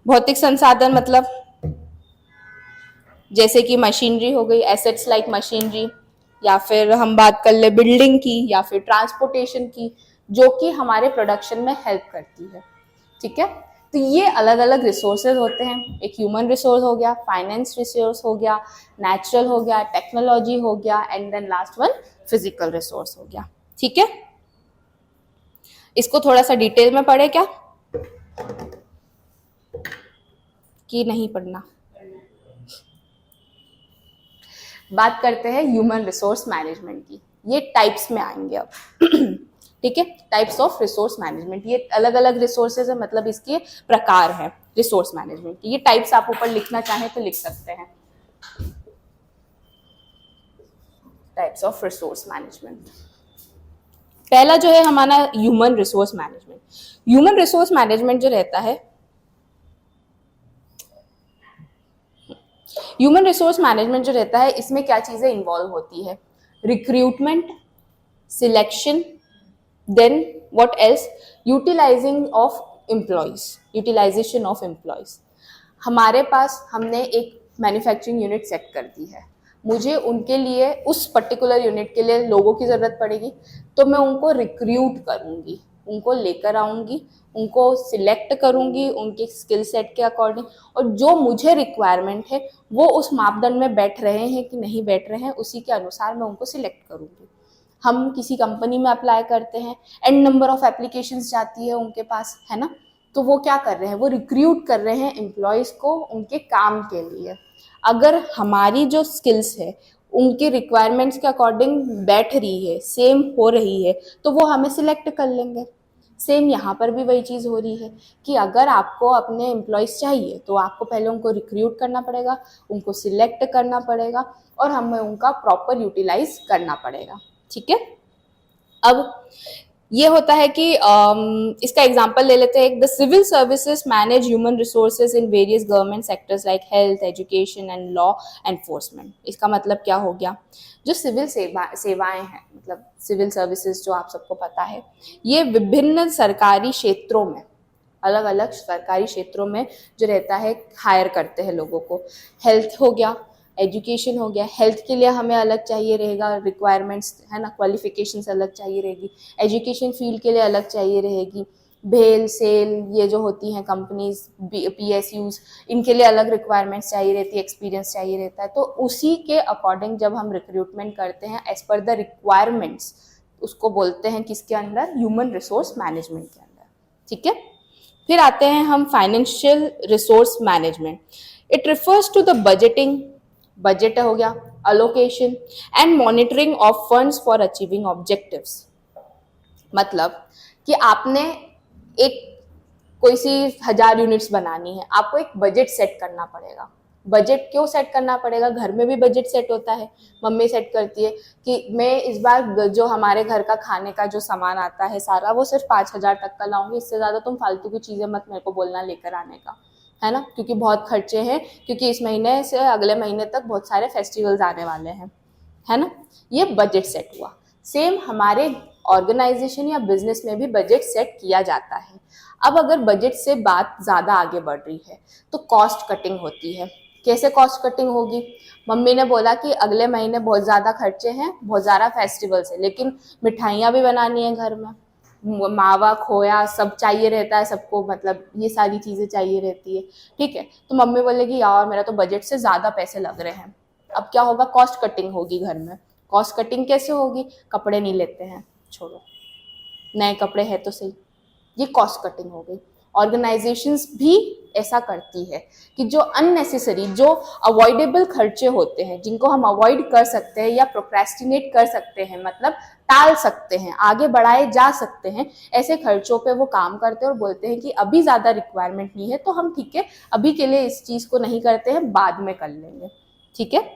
भौतिक संसाधन मतलब जैसे कि मशीनरी हो गई, एसेट्स लाइक मशीनरी, या फिर हम बात कर ले बिल्डिंग की, या फिर ट्रांसपोर्टेशन की, जो कि हमारे प्रोडक्शन में हेल्प करती है। ठीक है, तो ये अलग अलग रिसोर्सेज होते हैं। एक ह्यूमन रिसोर्स हो गया, फाइनेंस रिसोर्स हो गया, नेचुरल हो गया, टेक्नोलॉजी हो गया, and then last one physical resource हो गया। ठीक है, इसको थोड़ा सा डिटेल में पढ़े क्या कि नहीं पढ़ना? बात करते हैं ह्यूमन रिसोर्स मैनेजमेंट की। ये टाइप्स में आएंगे अब। ठीक है, टाइप्स ऑफ रिसोर्स मैनेजमेंट, ये अलग अलग रिसोर्सेज है, मतलब इसके प्रकार हैं रिसोर्स मैनेजमेंट की। ये टाइप्स आप ऊपर लिखना चाहें तो लिख सकते हैं, टाइप्स ऑफ रिसोर्स मैनेजमेंट। पहला जो है हमारा human resource management. Human resource management जो रहता है, ह्यूमन रिसोर्स मैनेजमेंट जो रहता है, इसमें क्या चीजें इन्वॉल्व होती है? Recruitment, selection, then what else, utilising of employees, utilisation of employees. हमारे पास हमने एक मैन्युफैक्चरिंग यूनिट सेट कर दी है, मुझे उनके लिए, उस पर्टिकुलर यूनिट के लिए लोगों की ज़रूरत पड़ेगी, तो मैं उनको रिक्रूट करूँगी, उनको लेकर आऊँगी, उनको सिलेक्ट करूँगी उनके स्किल सेट के अकॉर्डिंग, और जो मुझे रिक्वायरमेंट है वो उस मापदंड में बैठ रहे हैं कि नहीं बैठ रहे हैं, उसी के अनुसार मैं उनको सिलेक्ट करूँगी। हम किसी कंपनी में अप्लाई करते हैं, एंड नंबर ऑफ एप्लीकेशंस जाती है उनके पास, है ना? तो वो क्या कर रहे हैं? वो रिक्रूट कर रहे हैं एम्प्लॉयज़ को उनके काम के लिए। अगर हमारी जो स्किल्स है उनके रिक्वायरमेंट्स के अकॉर्डिंग बैठ रही है, सेम हो रही है, तो वो हमें सिलेक्ट कर लेंगे। सेम यहाँ पर भी वही चीज़ हो रही है कि अगर आपको अपने एम्प्लॉयज़ चाहिए तो आपको पहले उनको रिक्रूट करना पड़ेगा, उनको सिलेक्ट करना पड़ेगा, और हमें उनका प्रॉपर यूटिलाइज करना पड़ेगा। ठीक है, अब ये होता है कि इसका एग्जांपल ले लेते हैं। The civil services manage human resources in various government sectors like health, education and law enforcement. इसका मतलब क्या हो गया? जो सिविल सेवाएं हैं, मतलब सिविल सर्विसेज जो आप सबको पता है, ये विभिन्न सरकारी क्षेत्रों में, अलग अलग सरकारी क्षेत्रों में जो रहता है, हायर करते हैं लोगों को। हेल्थ हो गया, एजुकेशन हो गया, हेल्थ के लिए हमें अलग चाहिए रहेगा रिक्वायरमेंट्स, है ना, क्वालिफिकेशंस अलग चाहिए रहेगी, एजुकेशन फील्ड के लिए अलग चाहिए रहेगी, भेल सेल ये जो होती हैं कंपनीज, PSUs, इनके लिए अलग रिक्वायरमेंट्स चाहिए रहती है, एक्सपीरियंस चाहिए रहता है। तो उसी के अकॉर्डिंग जब हम रिक्रूटमेंट करते हैं एज पर द रिक्वायरमेंट्स, उसको बोलते हैं किसके अंदर, ह्यूमन रिसोर्स मैनेजमेंट के अंदर, ठीक है। फिर आते हैं हम financial resource management. It refers to the budgeting, budget हो गया, allocation and monitoring of funds for achieving objectives. मतलब कि आपने एक कोई सी 1000 यूनिट्स बनानी है, आपको एक बजट सेट करना पड़ेगा। बजट क्यों सेट करना पड़ेगा, घर में भी बजट सेट होता है, मम्मी सेट करती है कि मैं इस बार जो हमारे घर का खाने का जो सामान आता है सारा, वो सिर्फ 5000 तक का लाऊंगी, इससे ज़्यादा तुम फालतू की चीज़ें मत मेरे को बोलना लेकर आने का, है ना, क्योंकि बहुत खर्चे हैं, क्योंकि इस महीने से अगले महीने तक बहुत सारे फेस्टिवल्स आने वाले हैं, है ना। ये बजट सेट हुआ। सेम हमारे ऑर्गेनाइजेशन या बिजनेस में भी बजट सेट किया जाता है। अब अगर बजट से बात ज़्यादा आगे बढ़ रही है तो कॉस्ट कटिंग होती है। कैसे कॉस्ट कटिंग होगी, मम्मी ने बोला कि अगले महीने बहुत ज़्यादा खर्चे हैं, बहुत ज़्यादा फेस्टिवल्स है, लेकिन मिठाइयाँ भी बनानी है घर में, मावा खोया सब चाहिए रहता है सबको, मतलब ये सारी चीज़ें चाहिए रहती है, ठीक है। तो मम्मी बोलेगी यार मेरा तो बजट से ज़्यादा पैसे लग रहे हैं। अब क्या होगा, कॉस्ट कटिंग होगी घर में। कॉस्ट कटिंग कैसे होगी, कपड़े नहीं लेते हैं, छोड़ो, नए कपड़े हैं तो सही, ये कॉस्ट कटिंग हो गई। ऑर्गेनाइजेशंस भी ऐसा करती है कि जो अननेसेसरी, जो अवॉइडेबल खर्चे होते हैं, जिनको हम अवॉइड कर सकते हैं या प्रोक्रेस्टिनेट कर सकते हैं, मतलब टाल सकते हैं, आगे बढ़ाए जा सकते हैं, ऐसे खर्चों पे वो काम करते हैं और बोलते हैं कि अभी ज़्यादा रिक्वायरमेंट नहीं है तो हम ठीक है अभी के लिए इस चीज़ को नहीं करते हैं, बाद में कर लेंगे, ठीक है।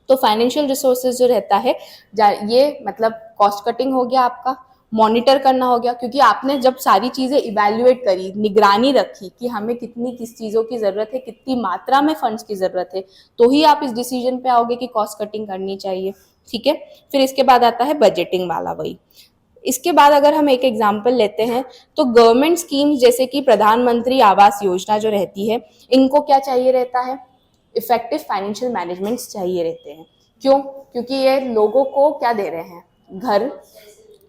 तो फाइनेंशियल रिसोर्सेज जो रहता है, ये मतलब कॉस्ट कटिंग हो गया, आपका मॉनिटर करना हो गया, क्योंकि आपने जब सारी चीज़ें इवैल्यूएट करी, निगरानी रखी कि हमें कितनी किस चीज़ों की ज़रूरत है, कितनी मात्रा में फंड्स की ज़रूरत है, तो ही आप इस डिसीजन पे आओगे कि कॉस्ट कटिंग करनी चाहिए, ठीक है। फिर इसके बाद आता है बजटिंग वाला वही। इसके बाद अगर हम एक एग्जाम्पल लेते हैं तो गवर्नमेंट स्कीम्स जैसे कि प्रधानमंत्री आवास योजना जो रहती है, इनको क्या चाहिए रहता है, इफेक्टिव फाइनेंशियल मैनेजमेंट चाहिए रहते हैं। क्यों, क्योंकि ये लोगों को क्या दे रहे हैं, घर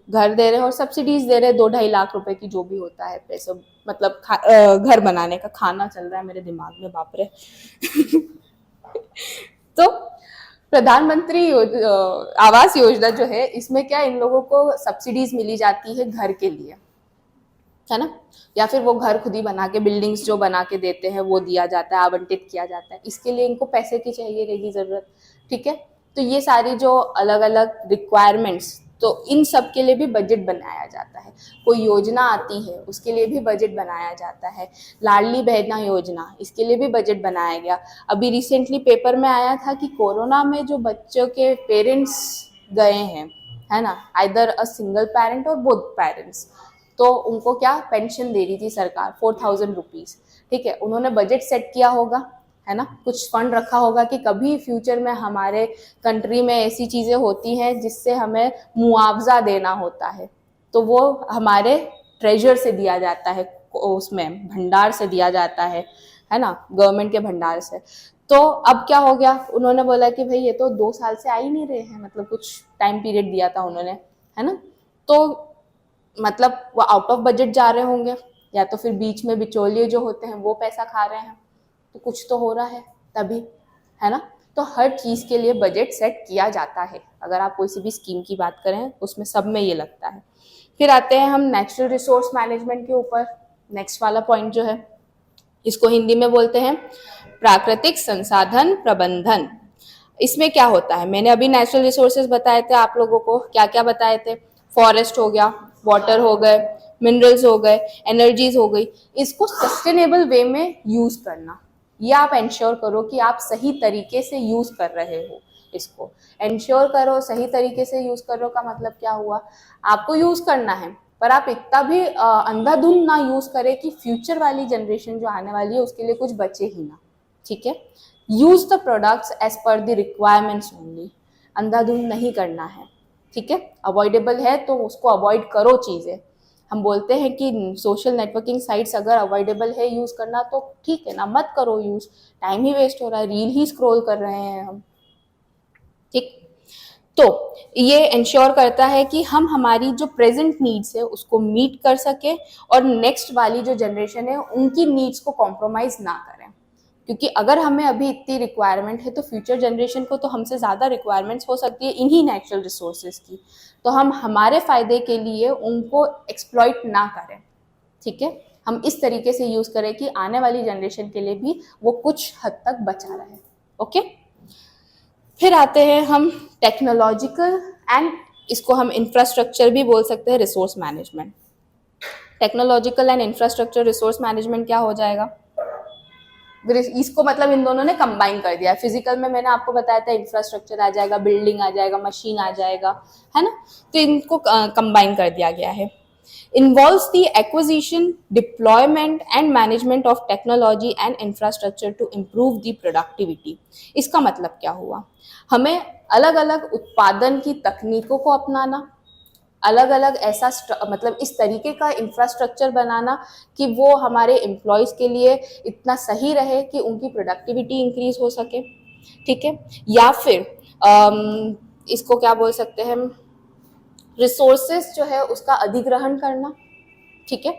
दे रहे हैं और सब्सिडीज दे रहे हैं, 2-2.5 लाख रुपए की जो भी होता है पैसे, मतलब घर बनाने का, खाना चल रहा है मेरे दिमाग में, बाप रे तो प्रधानमंत्री आवास योजना जो है, इसमें क्या इन लोगों को सब्सिडीज मिली जाती है घर के लिए, है ना, या फिर वो घर खुद ही बना के, बिल्डिंग्स जो बना के देते हैं वो दिया जाता है, आवंटित किया जाता है, इसके लिए इनको पैसे की चाहिए रहेगी ज़रूरत, ठीक है। तो ये सारी जो अलग अलग रिक्वायरमेंट्स, तो इन सब के लिए भी बजट बनाया जाता है। कोई योजना आती है उसके लिए भी बजट बनाया जाता है। लाडली बहना योजना, इसके लिए भी बजट बनाया गया। अभी रिसेंटली पेपर में आया था कि कोरोना में जो बच्चों के पेरेंट्स गए हैं, है ना, आइदर अ सिंगल पेरेंट और बोथ पेरेंट्स, तो उनको क्या पेंशन दे रही थी सरकार, 4000 रुपीज़, ठीक है। उन्होंने बजट सेट किया होगा, है ना, कुछ फंड रखा होगा कि कभी फ्यूचर में हमारे कंट्री में ऐसी चीज़ें होती हैं जिससे हमें मुआवजा देना होता है, तो वो हमारे ट्रेजर से दिया जाता है, उसमें भंडार से दिया जाता है ना, गवर्नमेंट के भंडार से। तो अब क्या हो गया, उन्होंने बोला कि भाई ये तो 2 साल से आ ही नहीं रहे हैं, मतलब कुछ टाइम पीरियड दिया था उन्होंने, है ना, तो मतलब वो आउट ऑफ बजट जा रहे होंगे, या तो फिर बीच में बिचौलिए जो होते हैं वो पैसा खा रहे हैं, तो कुछ तो हो रहा है तभी, है ना। तो हर चीज़ के लिए बजट सेट किया जाता है। अगर आप कोई सी भी स्कीम की बात करें उसमें सब में ये लगता है। फिर आते हैं हम नेचुरल रिसोर्स मैनेजमेंट के ऊपर। नेक्स्ट वाला पॉइंट जो है, इसको हिंदी में बोलते हैं प्राकृतिक संसाधन प्रबंधन। इसमें क्या होता है, मैंने अभी नेचुरल रिसोर्सेज बताए थे आप लोगों को, क्या क्या बताए थे, फॉरेस्ट हो गया, वाटर हो गए, मिनरल्स हो गए, एनर्जीज हो गई, इसको सस्टेनेबल वे में यूज करना, ये आप इंश्योर करो कि आप सही तरीके से यूज कर रहे हो। इसको इंश्योर करो, सही तरीके से यूज करो का मतलब क्या हुआ, आपको यूज करना है पर आप इतना भी अंधाधुंध ना यूज करें कि फ्यूचर वाली जनरेशन जो आने वाली है उसके लिए कुछ बचे ही ना, ठीक है। Use the products as per the requirements only, अंधाधुंध नहीं करना है, ठीक है। अवॉइडेबल है तो उसको अवॉइड करो चीज़ें, हम बोलते हैं कि सोशल नेटवर्किंग साइट्स अगर अवॉइडेबल है यूज़ करना तो ठीक है ना, मत करो यूज़, टाइम ही वेस्ट हो रहा है, रील ही स्क्रॉल कर रहे हैं हम, ठीक। तो ये इंश्योर करता है कि हम हमारी जो प्रेजेंट नीड्स है उसको मीट कर सके और नेक्स्ट वाली जो जनरेशन है उनकी नीड्स को कॉम्प्रोमाइज़ ना करें, क्योंकि अगर हमें अभी इतनी रिक्वायरमेंट है तो फ्यूचर जनरेशन को तो हमसे ज़्यादा रिक्वायरमेंट्स हो सकती है इन्हीं नेचुरल रिसोर्सेज की, तो हम हमारे फ़ायदे के लिए उनको एक्सप्लॉइट ना करें, ठीक है। हम इस तरीके से यूज़ करें कि आने वाली जनरेशन के लिए भी वो कुछ हद तक बचा रहे, ओके। फिर आते हैं हम टेक्नोलॉजिकल एंड इसको हम इंफ्रास्ट्रक्चर भी बोल सकते हैं, resource management. Technological and infrastructure resource management क्या हो जाएगा, इसको मतलब इन दोनों ने कंबाइन कर दिया है। फिजिकल में मैंने आपको बताया था इंफ्रास्ट्रक्चर आ जाएगा, बिल्डिंग आ जाएगा, मशीन आ जाएगा, है ना, तो इनको कंबाइन कर दिया गया है। Involves the acquisition, deployment and management of technology and infrastructure to improve the productivity। इसका मतलब क्या हुआ, हमें अलग अलग उत्पादन की तकनीकों को अपनाना, अलग अलग ऐसा मतलब इस तरीके का इंफ्रास्ट्रक्चर बनाना कि वो हमारे एम्प्लॉयज़ के लिए इतना सही रहे कि उनकी प्रोडक्टिविटी इंक्रीज हो सके, ठीक है। या फिर इसको क्या बोल सकते हैं, रिसोर्सेज जो है उसका अधिग्रहण करना, ठीक है,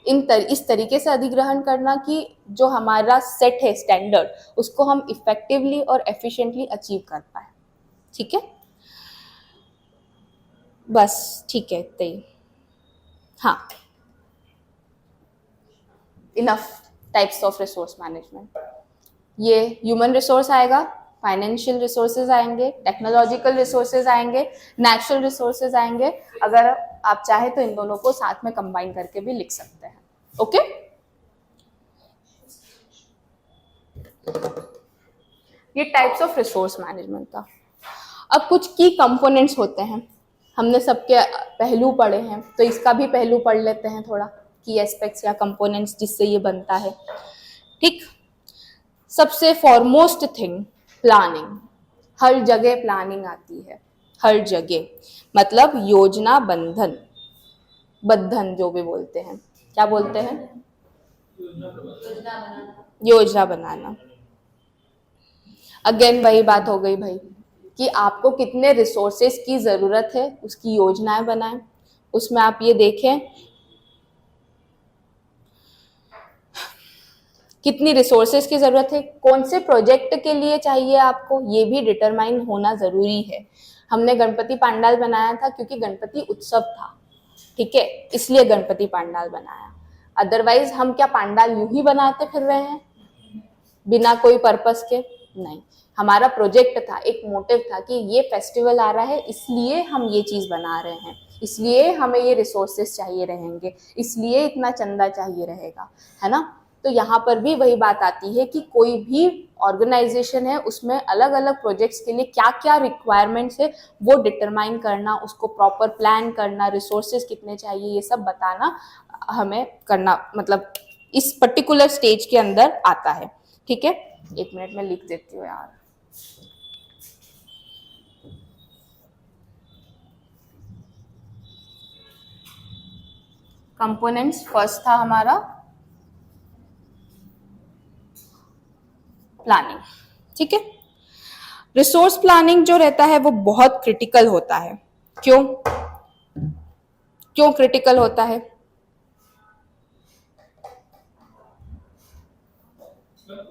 इस तरीके से अधिग्रहण करना कि जो हमारा सेट है स्टैंडर्ड उसको हम इफेक्टिवली और एफिशिएंटली अचीव कर पाए, ठीक है। बस ठीक है, इतना ही, हाँ, enough types of resource management. ये ह्यूमन रिसोर्स आएगा, फाइनेंशियल रिसोर्सेज आएंगे, टेक्नोलॉजिकल रिसोर्सेज आएंगे, नेचुरल रिसोर्सेज आएंगे। अगर आप चाहे तो इन दोनों को साथ में कंबाइन करके भी लिख सकते हैं, ओके। ये टाइप्स ऑफ रिसोर्स मैनेजमेंट था। अब कुछ की कंपोनेंट्स होते हैं, हमने सबके पहलू पढ़े हैं तो इसका भी पहलू पढ़ लेते हैं थोड़ा, की एस्पेक्ट्स या कंपोनेंट्स जिससे ये बनता है, ठीक। सबसे फॉरमोस्ट थिंग प्लानिंग, हर जगह प्लानिंग आती है, हर जगह, मतलब योजना बद्धन जो भी बोलते हैं, क्या बोलते हैं, योजना बनाना। अगेन वही बात हो गई भाई कि आपको कितने रिसोर्सेज की ज़रूरत है उसकी योजनाएं बनाएं, उसमें आप ये देखें कितनी रिसोर्सेज की ज़रूरत है, कौन से प्रोजेक्ट के लिए चाहिए आपको, ये भी डिटरमाइन होना ज़रूरी है। हमने गणपति पंडाल बनाया था क्योंकि गणपति उत्सव था, ठीक है, इसलिए गणपति पंडाल बनाया, अदरवाइज हम क्या पंडाल यूं ही बनाते फिर रहे हैं बिना कोई पर्पस के, नहीं। हमारा प्रोजेक्ट था, एक मोटिव था कि ये फेस्टिवल आ रहा है इसलिए हम ये चीज़ बना रहे हैं, इसलिए हमें ये रिसोर्सेज चाहिए रहेंगे, इसलिए इतना चंदा चाहिए रहेगा, है ना। तो यहाँ पर भी वही बात आती है कि कोई भी ऑर्गेनाइजेशन है उसमें अलग अलग प्रोजेक्ट्स के लिए क्या क्या रिक्वायरमेंट्स है वो डिटरमाइन करना, उसको प्रॉपर प्लान करना, रिसोर्सेज कितने चाहिए ये सब बताना हमें करना, मतलब इस पर्टिकुलर स्टेज के अंदर आता है, ठीक है। एक मिनट में लिख देती हूँ यार। कंपोनेंट्स फर्स्ट था हमारा प्लानिंग, ठीक है। रिसोर्स प्लानिंग जो रहता है वो बहुत क्रिटिकल होता है। क्यों क्रिटिकल होता है?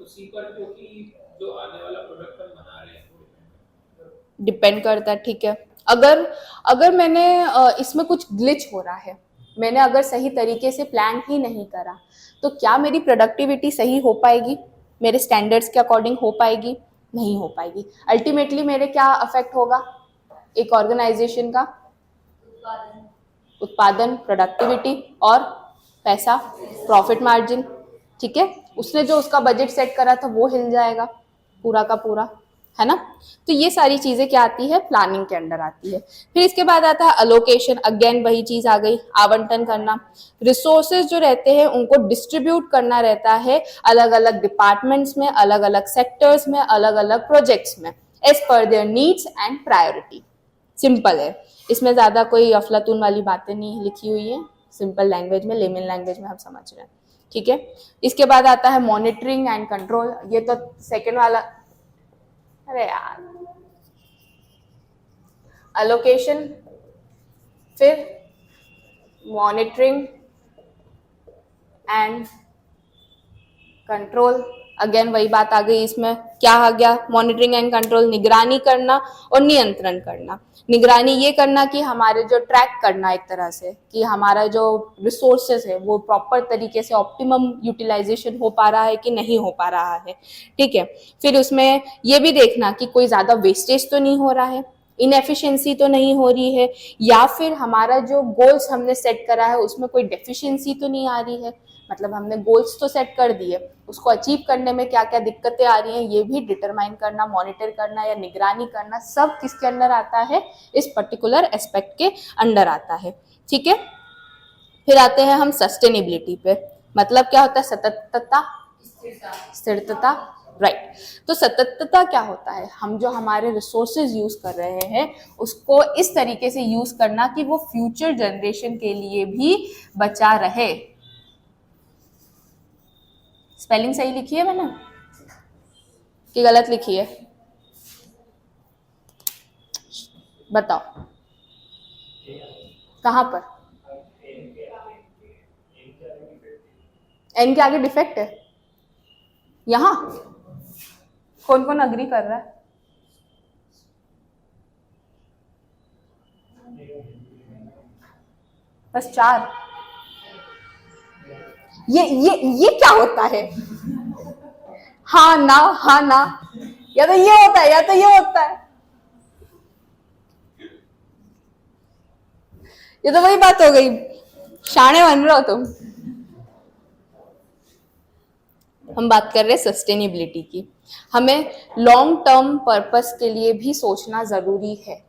उसी पर क्योंकि जो आने वाला प्रोडक्ट हम बना रहे हैं वो डिपेंड करता है, ठीक है। अगर मैंने इसमें कुछ ग्लिच हो रहा है, मैंने अगर सही तरीके से प्लान ही नहीं करा तो क्या मेरी प्रोडक्टिविटी सही हो पाएगी, मेरे स्टैंडर्ड्स के अकॉर्डिंग हो पाएगी? नहीं हो पाएगी। अल्टीमेटली मेरे क्या अफेक्ट होगा एक ऑर्गेनाइजेशन का? उत्पादन, प्रोडक्टिविटी और पैसा, प्रॉफिट मार्जिन, ठीक है। उसने जो उसका बजट सेट करा था वो हिल जाएगा पूरा का पूरा, है ना। तो ये सारी चीजें क्या आती है, प्लानिंग के अंडर आती है। फिर इसके बाद आता है अलोकेशन, अगेन वही चीज आ गई, आवंटन करना। रिसोर्सेज जो रहते हैं उनको डिस्ट्रीब्यूट करना रहता है अलग अलग डिपार्टमेंट्स में, अलग अलग सेक्टर्स में, अलग अलग प्रोजेक्ट्स में, as per their needs and priority. Simple है, इसमें ज्यादा कोई अफलातून वाली बातें नहीं लिखी हुई है, सिंपल लैंग्वेज में, लेमन लैंग्वेज में हम समझ रहे हैं, ठीक है। इसके बाद आता है मॉनिटरिंग एंड कंट्रोल, ये तो सेकेंड वाला, अरे यार, अलोकेशन, फिर मॉनिटरिंग एंड कंट्रोल, अगेन वही बात आ गई इसमें, क्या आ गया, मॉनिटरिंग एंड कंट्रोल, निगरानी करना और नियंत्रण करना। निगरानी ये करना कि हमारे जो ट्रैक करना एक तरह से कि हमारा जो रिसोर्सेज है वो प्रॉपर तरीके से ऑप्टिमम यूटिलाइजेशन हो पा रहा है कि नहीं हो पा रहा है, ठीक है। फिर उसमें ये भी देखना कि कोई ज़्यादा वेस्टेज तो नहीं हो रहा है, इनएफिशिएंसी तो नहीं हो रही है, या फिर हमारा जो गोल्स हमने सेट करा है उसमें कोई डेफिशिएंसी तो नहीं आ रही है। मतलब हमने गोल्स तो सेट कर दिए, उसको अचीव करने में क्या क्या दिक्कतें आ रही हैं ये भी डिटरमाइन करना, मॉनिटर करना या निगरानी करना, सब किसके अंदर आता है, इस पर्टिकुलर एस्पेक्ट के अंडर आता है, ठीक है। फिर आते हैं हम सस्टेनेबिलिटी पे, मतलब क्या होता है, सततता, स्थिरता, राइट। तो सततता क्या होता है, हम जो हमारे रिसोर्सेज यूज कर रहे हैं उसको इस तरीके से यूज करना कि वो फ्यूचर जनरेशन के लिए भी बचा रहे। स्पेलिंग सही लिखी है मैंने कि गलत लिखी है, बताओ कहाँ पर, एन के आगे डिफेक्ट है, यहाँ कौन कौन अग्री कर रहा है, बस 4, ये क्या होता है, हाँ ना, या तो ये होता है या तो ये होता है, ये तो वही बात हो गई, शाणे बन रहे हो तुम। हम बात कर रहे हैं सस्टेनेबिलिटी की, हमें लॉन्ग टर्म पर्पस के लिए भी सोचना जरूरी है,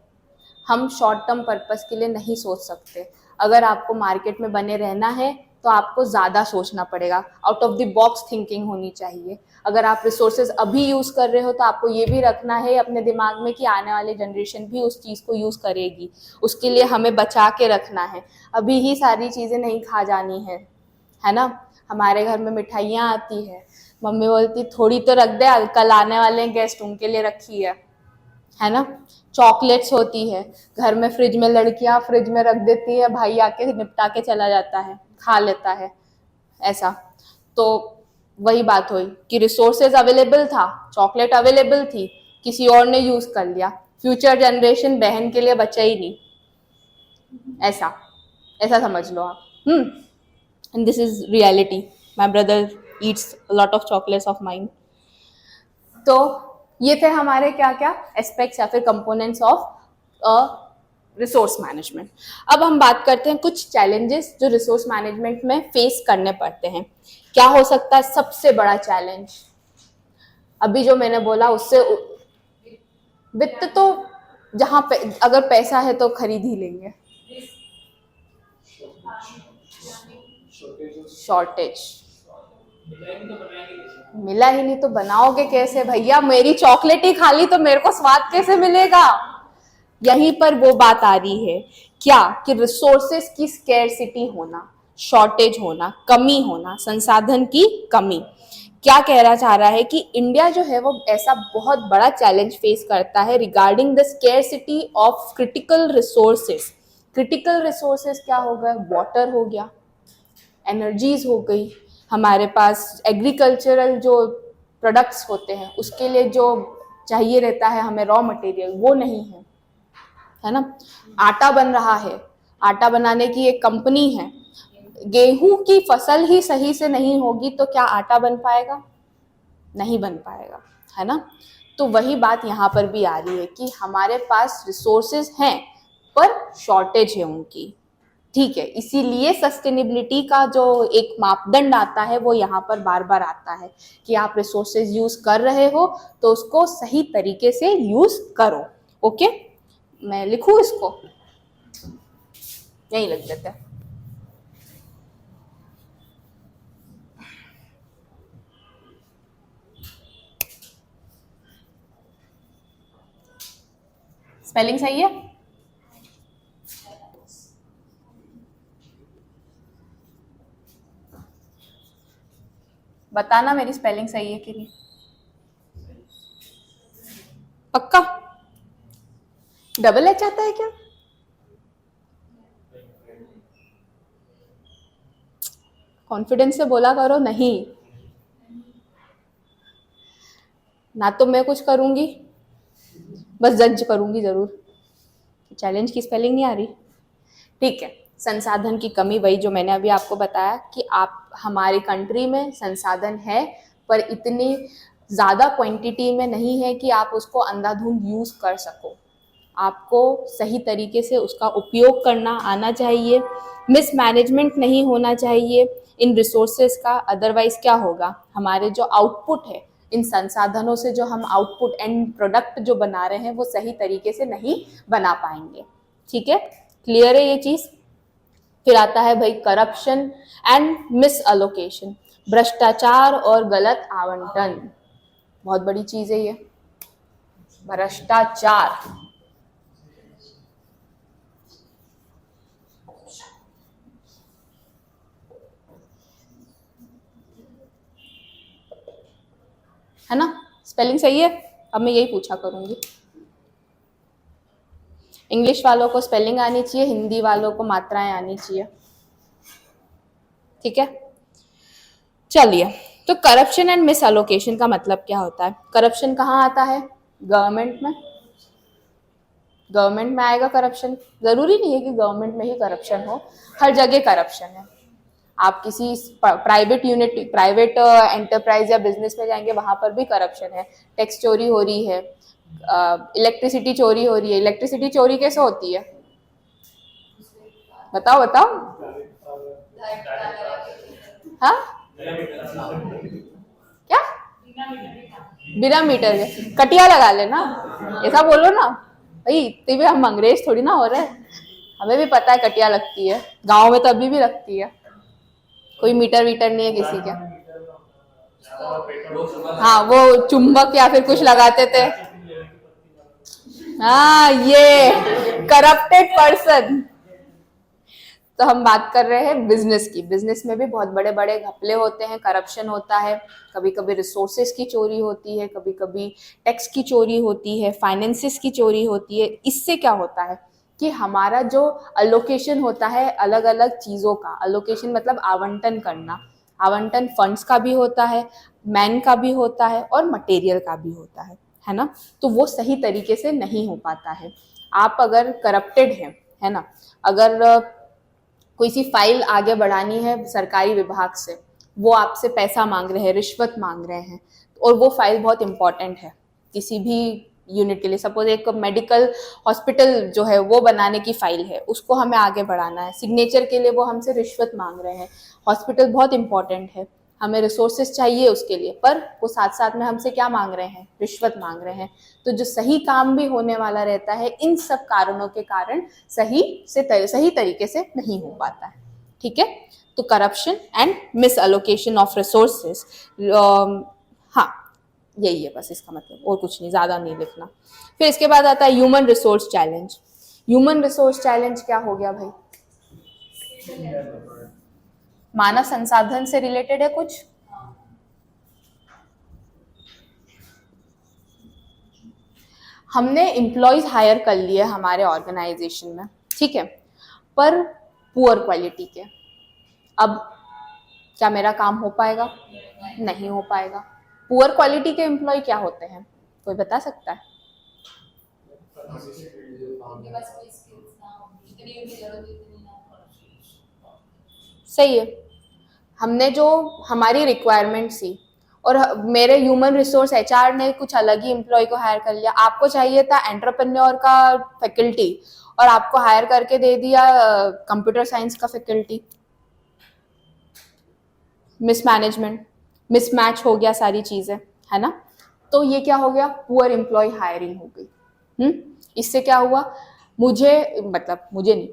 हम शॉर्ट टर्म पर्पस के लिए नहीं सोच सकते। अगर आपको मार्केट में बने रहना है तो आपको ज़्यादा सोचना पड़ेगा, out of the box thinking होनी चाहिए। अगर आप रिसोर्सेज अभी यूज़ कर रहे हो तो आपको ये भी रखना है अपने दिमाग में कि आने वाली जनरेशन भी उस चीज़ को यूज़ करेगी, उसके लिए हमें बचा के रखना है, अभी ही सारी चीज़ें नहीं खा जानी है ना। हमारे घर में मिठाइयाँ आती है, मम्मी बोलती थोड़ी तो रख दे, कल आने वाले गेस्ट उनके लिए रखी है ना। चॉकलेट्स होती है घर में, फ्रिज में लड़कियां फ्रिज में रख देती है, भाई आके निपटा के चला जाता है, खा लेता है, ऐसा। तो वही बात हुई कि रिसोर्सेज अवेलेबल था, चॉकलेट अवेलेबल थी, किसी और ने यूज कर लिया, फ्यूचर जनरेशन बहन के लिए बचा ही नहीं, ऐसा समझ लो आप। And this is reality, my brother Yeats lot of chocolates of mine. तो ये थे हमारे क्या क्या एस्पेक्ट्स या फिर कंपोनेंट्स ऑफ रिसोर्स मैनेजमेंट। अब हम बात करते हैं कुछ चैलेंजेस जो रिसोर्स मैनेजमेंट में फेस करने पड़ते हैं। क्या हो सकता है सबसे बड़ा चैलेंज, अभी जो मैंने बोला उससे, वित्त तो जहां पे अगर पैसा है तो खरीद ही लेंगे, शॉर्टेज, मिला ही नहीं तो बनाओगे कैसे भैया, मेरी चॉकलेट ही खा ली तो मेरे को स्वाद कैसे मिलेगा। यहीं पर वो बात आ रही है क्या कि रिसोर्सेस की स्केर्सिटी होना, शॉर्टेज होना, कमी होना, संसाधन की कमी। क्या कहना चाह रहा है कि इंडिया जो है वो ऐसा बहुत बड़ा चैलेंज फेस करता है regarding the scarcity of critical resources. Critical resources क्या हो गया, वाटर हो गया, एनर्जीज हो गई, हमारे पास एग्रीकल्चरल जो प्रोडक्ट्स होते हैं उसके लिए जो चाहिए रहता है हमें रॉ मटेरियल, वो नहीं है ना। आटा बन रहा है, आटा बनाने की एक कंपनी है, गेहूं की फसल ही सही से नहीं होगी तो क्या आटा बन पाएगा, नहीं बन पाएगा, है ना। तो वही बात यहाँ पर भी आ रही है कि हमारे पास रिसोर्सेज हैं पर शॉर्टेज है उनकी, ठीक है। इसीलिए सस्टेनेबिलिटी का जो एक मापदंड आता है वो यहाँ पर बार बार आता है कि आप रिसोर्सेज यूज कर रहे हो तो उसको सही तरीके से यूज करो। ओके, मैं लिखूं इसको, यही लिख देते हैं। स्पेलिंग सही है, बताना मेरी स्पेलिंग सही है कि नहीं। पक्का? डबल एच आता है क्या? कॉन्फिडेंस से बोला करो। नहीं, ना तो मैं कुछ करूंगी, बस जज करूंगी जरूर। चैलेंज की स्पेलिंग नहीं आ रही, ठीक है। संसाधन की कमी, वही जो मैंने अभी आपको बताया कि आप हमारी कंट्री में संसाधन है पर इतनी ज़्यादा क्वांटिटी में नहीं है कि आप उसको अंधाधुंध यूज़ कर सको। आपको सही तरीके से उसका उपयोग करना आना चाहिए। मिसमैनेजमेंट नहीं होना चाहिए इन रिसोर्सेज का। अदरवाइज क्या होगा, हमारे जो आउटपुट है इन संसाधनों से, जो हम आउटपुट एंड प्रोडक्ट जो बना रहे हैं वो सही तरीके से नहीं बना पाएंगे। ठीक है, क्लियर है ये चीज़। फिर आता है भाई करप्शन एंड मिस अलोकेशन, भ्रष्टाचार और गलत आवंटन। बहुत बड़ी चीज़ है ये, भ्रष्टाचार। है ना, स्पेलिंग सही है। अब मैं यही पूछा करूंगी। इंग्लिश वालों को स्पेलिंग आनी चाहिए, हिंदी वालों को मात्राएं आनी चाहिए। ठीक है, चलिए। तो करप्शन एंड मिस अलोकेशन का मतलब क्या होता है? करप्शन कहाँ आता है? गवर्नमेंट में। गवर्नमेंट में आएगा करप्शन। जरूरी नहीं है कि गवर्नमेंट में ही करप्शन हो, हर जगह करप्शन है। आप किसी प्राइवेट यूनिट, प्राइवेट एंटरप्राइज या बिजनेस में जाएंगे, वहां पर भी करप्शन है। टैक्स चोरी हो रही है, इलेक्ट्रिसिटी चोरी हो रही है। इलेक्ट्रिसिटी चोरी कैसे होती है? बताओ बताओ। हाँ, क्या? बिना मीटर के कटिया लगा लेना, ऐसा बोलो ना भाई। इतने भी हम अंग्रेज थोड़ी ना हो रहे, हमें भी पता है कटिया लगती है। गांव में तो अभी भी लगती है, कोई मीटर वीटर नहीं है किसी के। हाँ, वो चुंबक या फिर कुछ लगाते थे। हाँ, ये करप्टेड पर्सन। तो हम बात कर रहे हैं बिजनेस की। बिजनेस में भी बहुत बड़े बड़े घपले होते हैं, करप्शन होता है। कभी कभी रिसोर्सेज की चोरी होती है, कभी कभी टैक्स की चोरी होती है, फाइनेंसिस की चोरी होती है। इससे क्या होता है कि हमारा जो अलोकेशन होता है अलग अलग चीज़ों का, अलोकेशन मतलब आवंटन करना, आवंटन फंड्स का भी होता है, मैन का भी होता है और मटेरियल का भी होता है ना। तो वो सही तरीके से नहीं हो पाता है। आप अगर करप्टेड हैं, है ना, अगर कोई सी फाइल आगे बढ़ानी है सरकारी विभाग से, वो आपसे पैसा मांग रहे हैं, रिश्वत मांग रहे हैं, और वो फाइल बहुत इंपॉर्टेंट है किसी भी यूनिट के लिए। सपोज एक मेडिकल हॉस्पिटल जो है वो बनाने की फाइल है, उसको हमें आगे बढ़ाना है, सिग्नेचर के लिए वो हमसे रिश्वत मांग रहे हैं। हॉस्पिटल बहुत इंपॉर्टेंट है, हमें रिसोर्सेज चाहिए उसके लिए, पर वो साथ साथ में हमसे क्या मांग रहे हैं? रिश्वत मांग रहे हैं। तो जो सही काम भी होने वाला रहता है, इन सब कारणों के कारण सही तरीके से नहीं हो पाता है। ठीक है, तो corruption and miss allocation of resources, हाँ यही है बस इसका मतलब, और कुछ नहीं, ज़्यादा नहीं लिखना। फिर इसके बाद आता है human resource challenge. Human resource challenge क्या हो गया भाई? मानव संसाधन से रिलेटेड है कुछ? हमने एम्प्लॉयज हायर कर लिए हमारे ऑर्गेनाइजेशन में, ठीक है, पर पुअर क्वालिटी के। अब क्या मेरा काम हो पाएगा? नहीं हो पाएगा। पुअर क्वालिटी के एम्प्लॉय क्या होते हैं, कोई बता सकता है? उनके पास कोई स्किल्स ना हो, जितनी उनकी जरूरत है उतनी ना हो। सही है। हमने जो हमारी रिक्वायरमेंट थी, और मेरे ह्यूमन रिसोर्स एचआर ने कुछ अलग ही एम्प्लॉय को हायर कर लिया। आपको चाहिए था एंटरप्रेन्योर का फैकल्टी, और आपको हायर करके दे दिया कंप्यूटर साइंस का फैकल्टी। मिसमैनेजमेंट, मिसमैच हो गया सारी चीजें, है ना। तो ये क्या हो गया? पुअर एम्प्लॉय हायरिंग हो गई। इससे क्या हुआ? मुझे नहीं,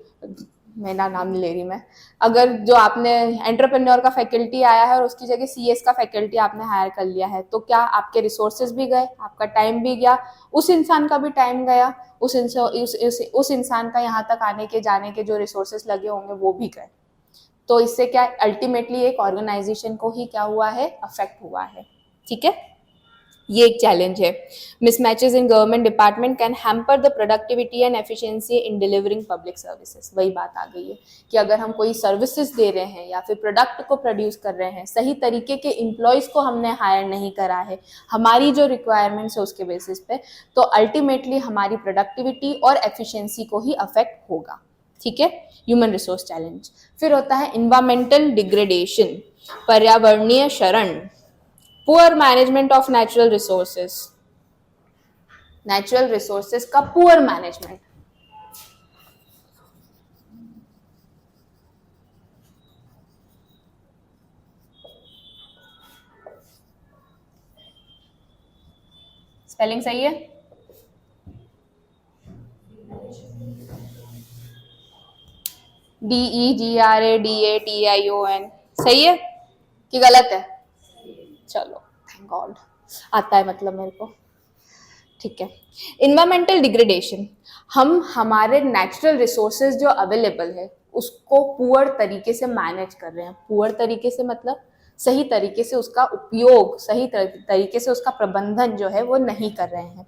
मेरा नाम नहीं ले रही मैं। अगर जो आपने एंटरप्रेन्योर का फैकल्टी आया है और उसकी जगह सीएस का फैकल्टी आपने हायर कर लिया है, तो क्या आपके रिसोर्सेज भी गए, आपका टाइम भी गया, उस इंसान का भी टाइम गया, उस इंसान का यहाँ तक आने के जाने के जो रिसोर्सेज लगे होंगे वो भी गए। तो इससे क्या अल्टीमेटली एक ऑर्गेनाइजेशन को ही क्या हुआ है, अफेक्ट हुआ है। ठीक है, ये एक चैलेंज है। Mismatches in government department can hamper the productivity and efficiency in delivering public services. वही बात आ गई है कि अगर हम कोई सर्विसेज दे रहे हैं या फिर प्रोडक्ट को प्रोड्यूस कर रहे हैं, सही तरीके के एम्प्लॉयज़ को हमने हायर नहीं करा है हमारी जो रिक्वायरमेंट्स है उसके बेसिस पे, तो अल्टीमेटली हमारी प्रोडक्टिविटी और एफिशिएंसी को ही अफेक्ट होगा। ठीक है, ह्यूमन रिसोर्स चैलेंज। फिर होता है इन्वायरमेंटल डिग्रेडेशन, पर्यावरणीय शरण, poor management of natural resources, natural resources का पुअर मैनेजमेंट। स्पेलिंग सही है? DEGRADATION सही है कि गलत है? चलो, थैंक गॉड, आता है मतलब मेरे को। ठीक है, इन्वायरमेंटल डिग्रेडेशन, हम हमारे नेचुरल रिसोर्सेज जो अवेलेबल है उसको पुअर तरीके से मैनेज कर रहे हैं। पुअर तरीके से मतलब सही तरीके से उसका उपयोग, सही तरीके से उसका प्रबंधन जो है वो नहीं कर रहे हैं।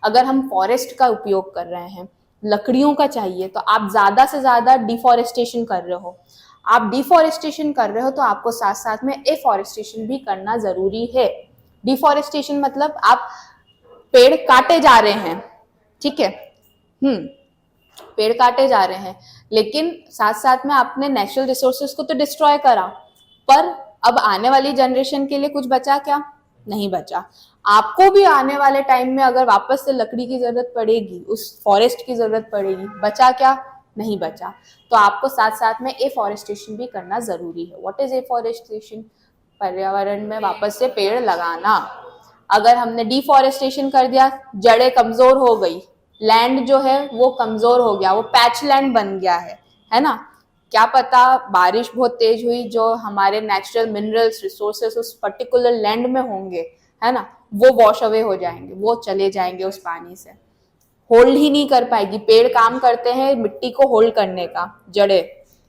अगर हम फॉरेस्ट का उपयोग कर रहे हैं, लकड़ियों का चाहिए, तो आप ज़्यादा से ज़्यादा डिफॉरेस्टेशन कर रहे हो। आप डिफॉरेस्टेशन कर रहे हो तो आपको साथ साथ में एफॉरेस्टेशन भी करना ज़रूरी है। डिफॉरेस्टेशन मतलब आप पेड़ काटे जा रहे हैं, ठीक है, पेड़ काटे जा रहे हैं, लेकिन साथ साथ में आपने नेचुरल रिसोर्सेज को तो डिस्ट्रॉय करा, पर अब आने वाली जनरेशन के लिए कुछ बचा क्या? नहीं बचा। आपको भी आने वाले टाइम में अगर वापस से लकड़ी की जरूरत पड़ेगी, उस फॉरेस्ट की जरूरत पड़ेगी, बचा क्या? नहीं बचा। तो आपको साथ साथ में एफॉरेस्टेशन भी करना जरूरी है। What is afforestation? पर्यावरण में वापस से पेड़ लगाना। अगर हमने डिफॉरेस्टेशन कर दिया, जड़ें कमजोर हो गई, लैंड जो है वो कमजोर हो गया, वो पैच लैंड बन गया है ना? क्या पता बारिश बहुत तेज हुई, जो हमारे नेचुरल मिनरल्स रिसोर्सेस उस पर्टिकुलर लैंड में होंगे, है ना, वो वॉश अवे हो जाएंगे, वो चले जाएंगे उस पानी से, होल्ड ही नहीं कर पाएगी। पेड़ काम करते हैं मिट्टी को होल्ड करने का, जड़े,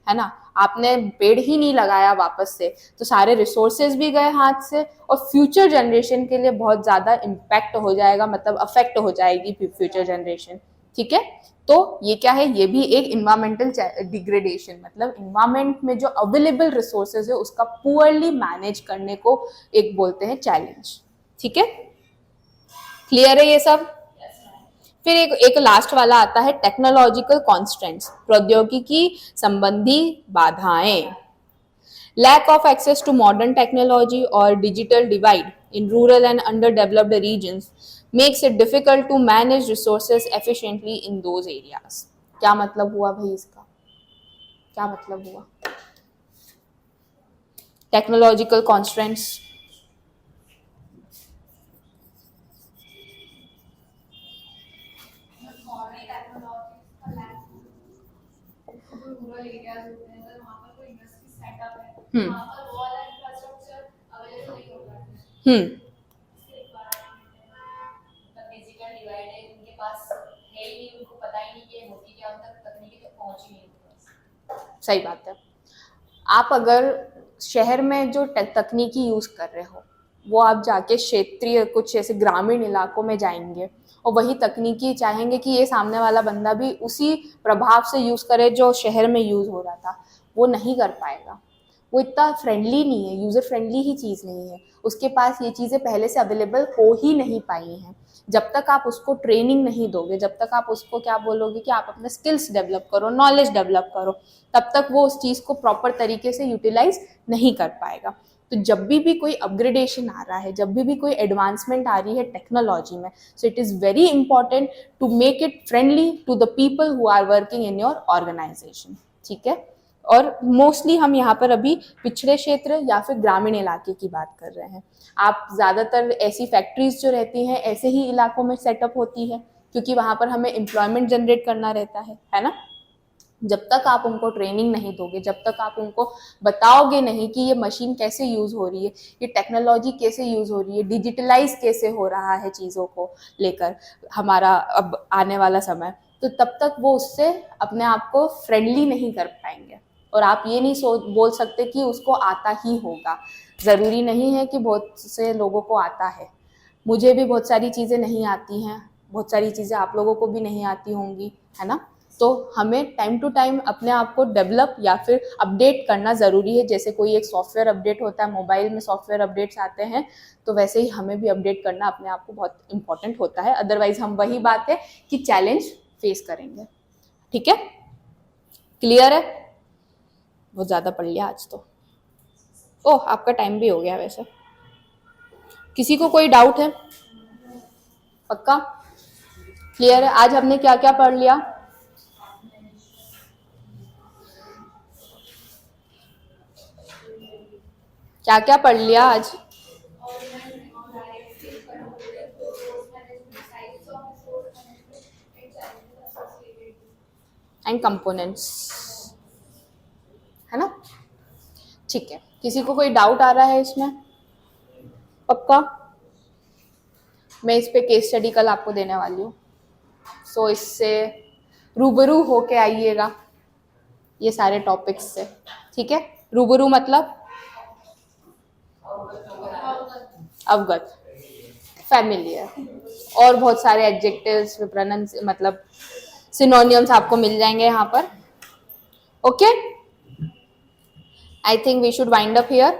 है ना, आपने पेड़ ही नहीं लगाया वापस से, तो सारे रिसोर्सेज भी गए हाथ से, और फ्यूचर जनरेशन के लिए बहुत ज्यादा इम्पैक्ट हो जाएगा, मतलब अफेक्ट हो जाएगी फ्यूचर जनरेशन। ठीक है, तो ये क्या है? ये भी एक इन्वायरमेंटल डिग्रेडेशन, मतलब इन्वायरमेंट में जो अवेलेबल रिसोर्सेज है उसका पुअरली मैनेज करने को एक बोलते हैं चैलेंज। ठीक है, क्लियर है ये सब? फिर एक लास्ट वाला आता है टेक्नोलॉजिकल कॉन्स्ट्रेंट्स, प्रौद्योगिकी संबंधी बाधाएं। Lack of access to modern technology और digital divide in rural and under developed regions makes it difficult to manage resources efficiently in those areas. क्या मतलब हुआ भाई इसका? क्या मतलब हुआ? टेक्नोलॉजिकल कॉन्स्ट्रेंट्स, रूरल एरियाज होते हैं, अगर वहाँ पर कोई इंडस्ट्री सेटअप है, वहाँ पर वो वाला इंफ्रास्ट्रक्चर अवेलेबल नहीं होता है। डिजिटल डिवाइड है, उनके पास है ही नहीं, उनको पता ही नहीं कि होती क्या, तक तकनीकी तक पहुंच ही नहीं उनके। सही बात है। आप अगर शहर में जो तकनीकी यूज कर रहे हो, वो आप जाके क्षेत्रीय कुछ ऐसे ग्रामीण इलाकों में जाएंगे और वही तकनीकी चाहेंगे कि ये सामने वाला बंदा भी उसी प्रभाव से यूज करे जो शहर में यूज हो रहा था, वो नहीं कर पाएगा। वो इतना फ्रेंडली नहीं है, यूजर फ्रेंडली ही चीज़ नहीं है, उसके पास ये चीज़ें पहले से अवेलेबल हो ही नहीं पाई हैं। जब तक आप उसको ट्रेनिंग नहीं दोगे, जब तक आप उसको क्या बोलोगे कि आप अपने स्किल्स डेवलप करो, नॉलेज डेवलप करो, तब तक वो उस चीज़ को प्रॉपर तरीके से यूटिलाइज नहीं कर पाएगा। तो जब भी कोई अपग्रेडेशन आ रहा है, जब भी कोई एडवांसमेंट आ रही है टेक्नोलॉजी में, so it is very important to make it friendly to the people who are working in your organisation. ठीक है, और मोस्टली हम यहाँ पर अभी पिछड़े क्षेत्र या फिर ग्रामीण इलाके की बात कर रहे हैं। आप ज़्यादातर ऐसी फैक्ट्रीज जो रहती हैं ऐसे ही इलाकों में सेटअप होती है, क्योंकि वहाँ पर हमें एम्प्लॉयमेंट जनरेट करना रहता है ना। जब तक आप उनको ट्रेनिंग नहीं दोगे, जब तक आप उनको बताओगे नहीं कि ये मशीन कैसे यूज़ हो रही है, ये टेक्नोलॉजी कैसे यूज़ हो रही है, डिजिटलाइज कैसे हो रहा है चीज़ों को लेकर हमारा अब आने वाला समय, तो तब तक वो उससे अपने आप को फ्रेंडली नहीं कर पाएंगे। और आप ये नहीं बोल सकते कि उसको आता ही होगा। ज़रूरी नहीं है कि बहुत से लोगों को आता है। मुझे भी बहुत सारी चीज़ें नहीं आती हैं, बहुत सारी चीज़ें आप लोगों को भी नहीं आती होंगी, है ना। तो हमें टाइम टू टाइम अपने आप को डेवलप या फिर अपडेट करना ज़रूरी है। जैसे कोई एक सॉफ्टवेयर अपडेट होता है, मोबाइल में सॉफ्टवेयर अपडेट्स आते हैं, तो वैसे ही हमें भी अपडेट करना अपने आप को बहुत इंपॉर्टेंट होता है। अदरवाइज हम वही बात है कि चैलेंज फेस करेंगे। ठीक है, क्लियर है? बहुत ज़्यादा पढ़ लिया आज तो। ओह, आपका टाइम भी हो गया वैसे। किसी को कोई डाउट है? पक्का क्लियर है? आज हमने क्या क्या पढ़ लिया? क्या क्या पढ़ लिया आज? एंड कंपोनेंट्स, है ना। ठीक है, किसी को कोई डाउट आ रहा है इसमें? पक्का? मैं इस पे केस स्टडी कल आपको देने वाली हूँ, सो इससे रूबरू होके आइएगा ये सारे टॉपिक्स से। ठीक है, रूबरू मतलब अवगत, फैमिलियर, और बहुत सारे एडजेक्टिव्स, विप्रनंस, मतलब सिनोनियम्स आपको मिल जाएंगे यहाँ पर। Okay, I think we should wind up here.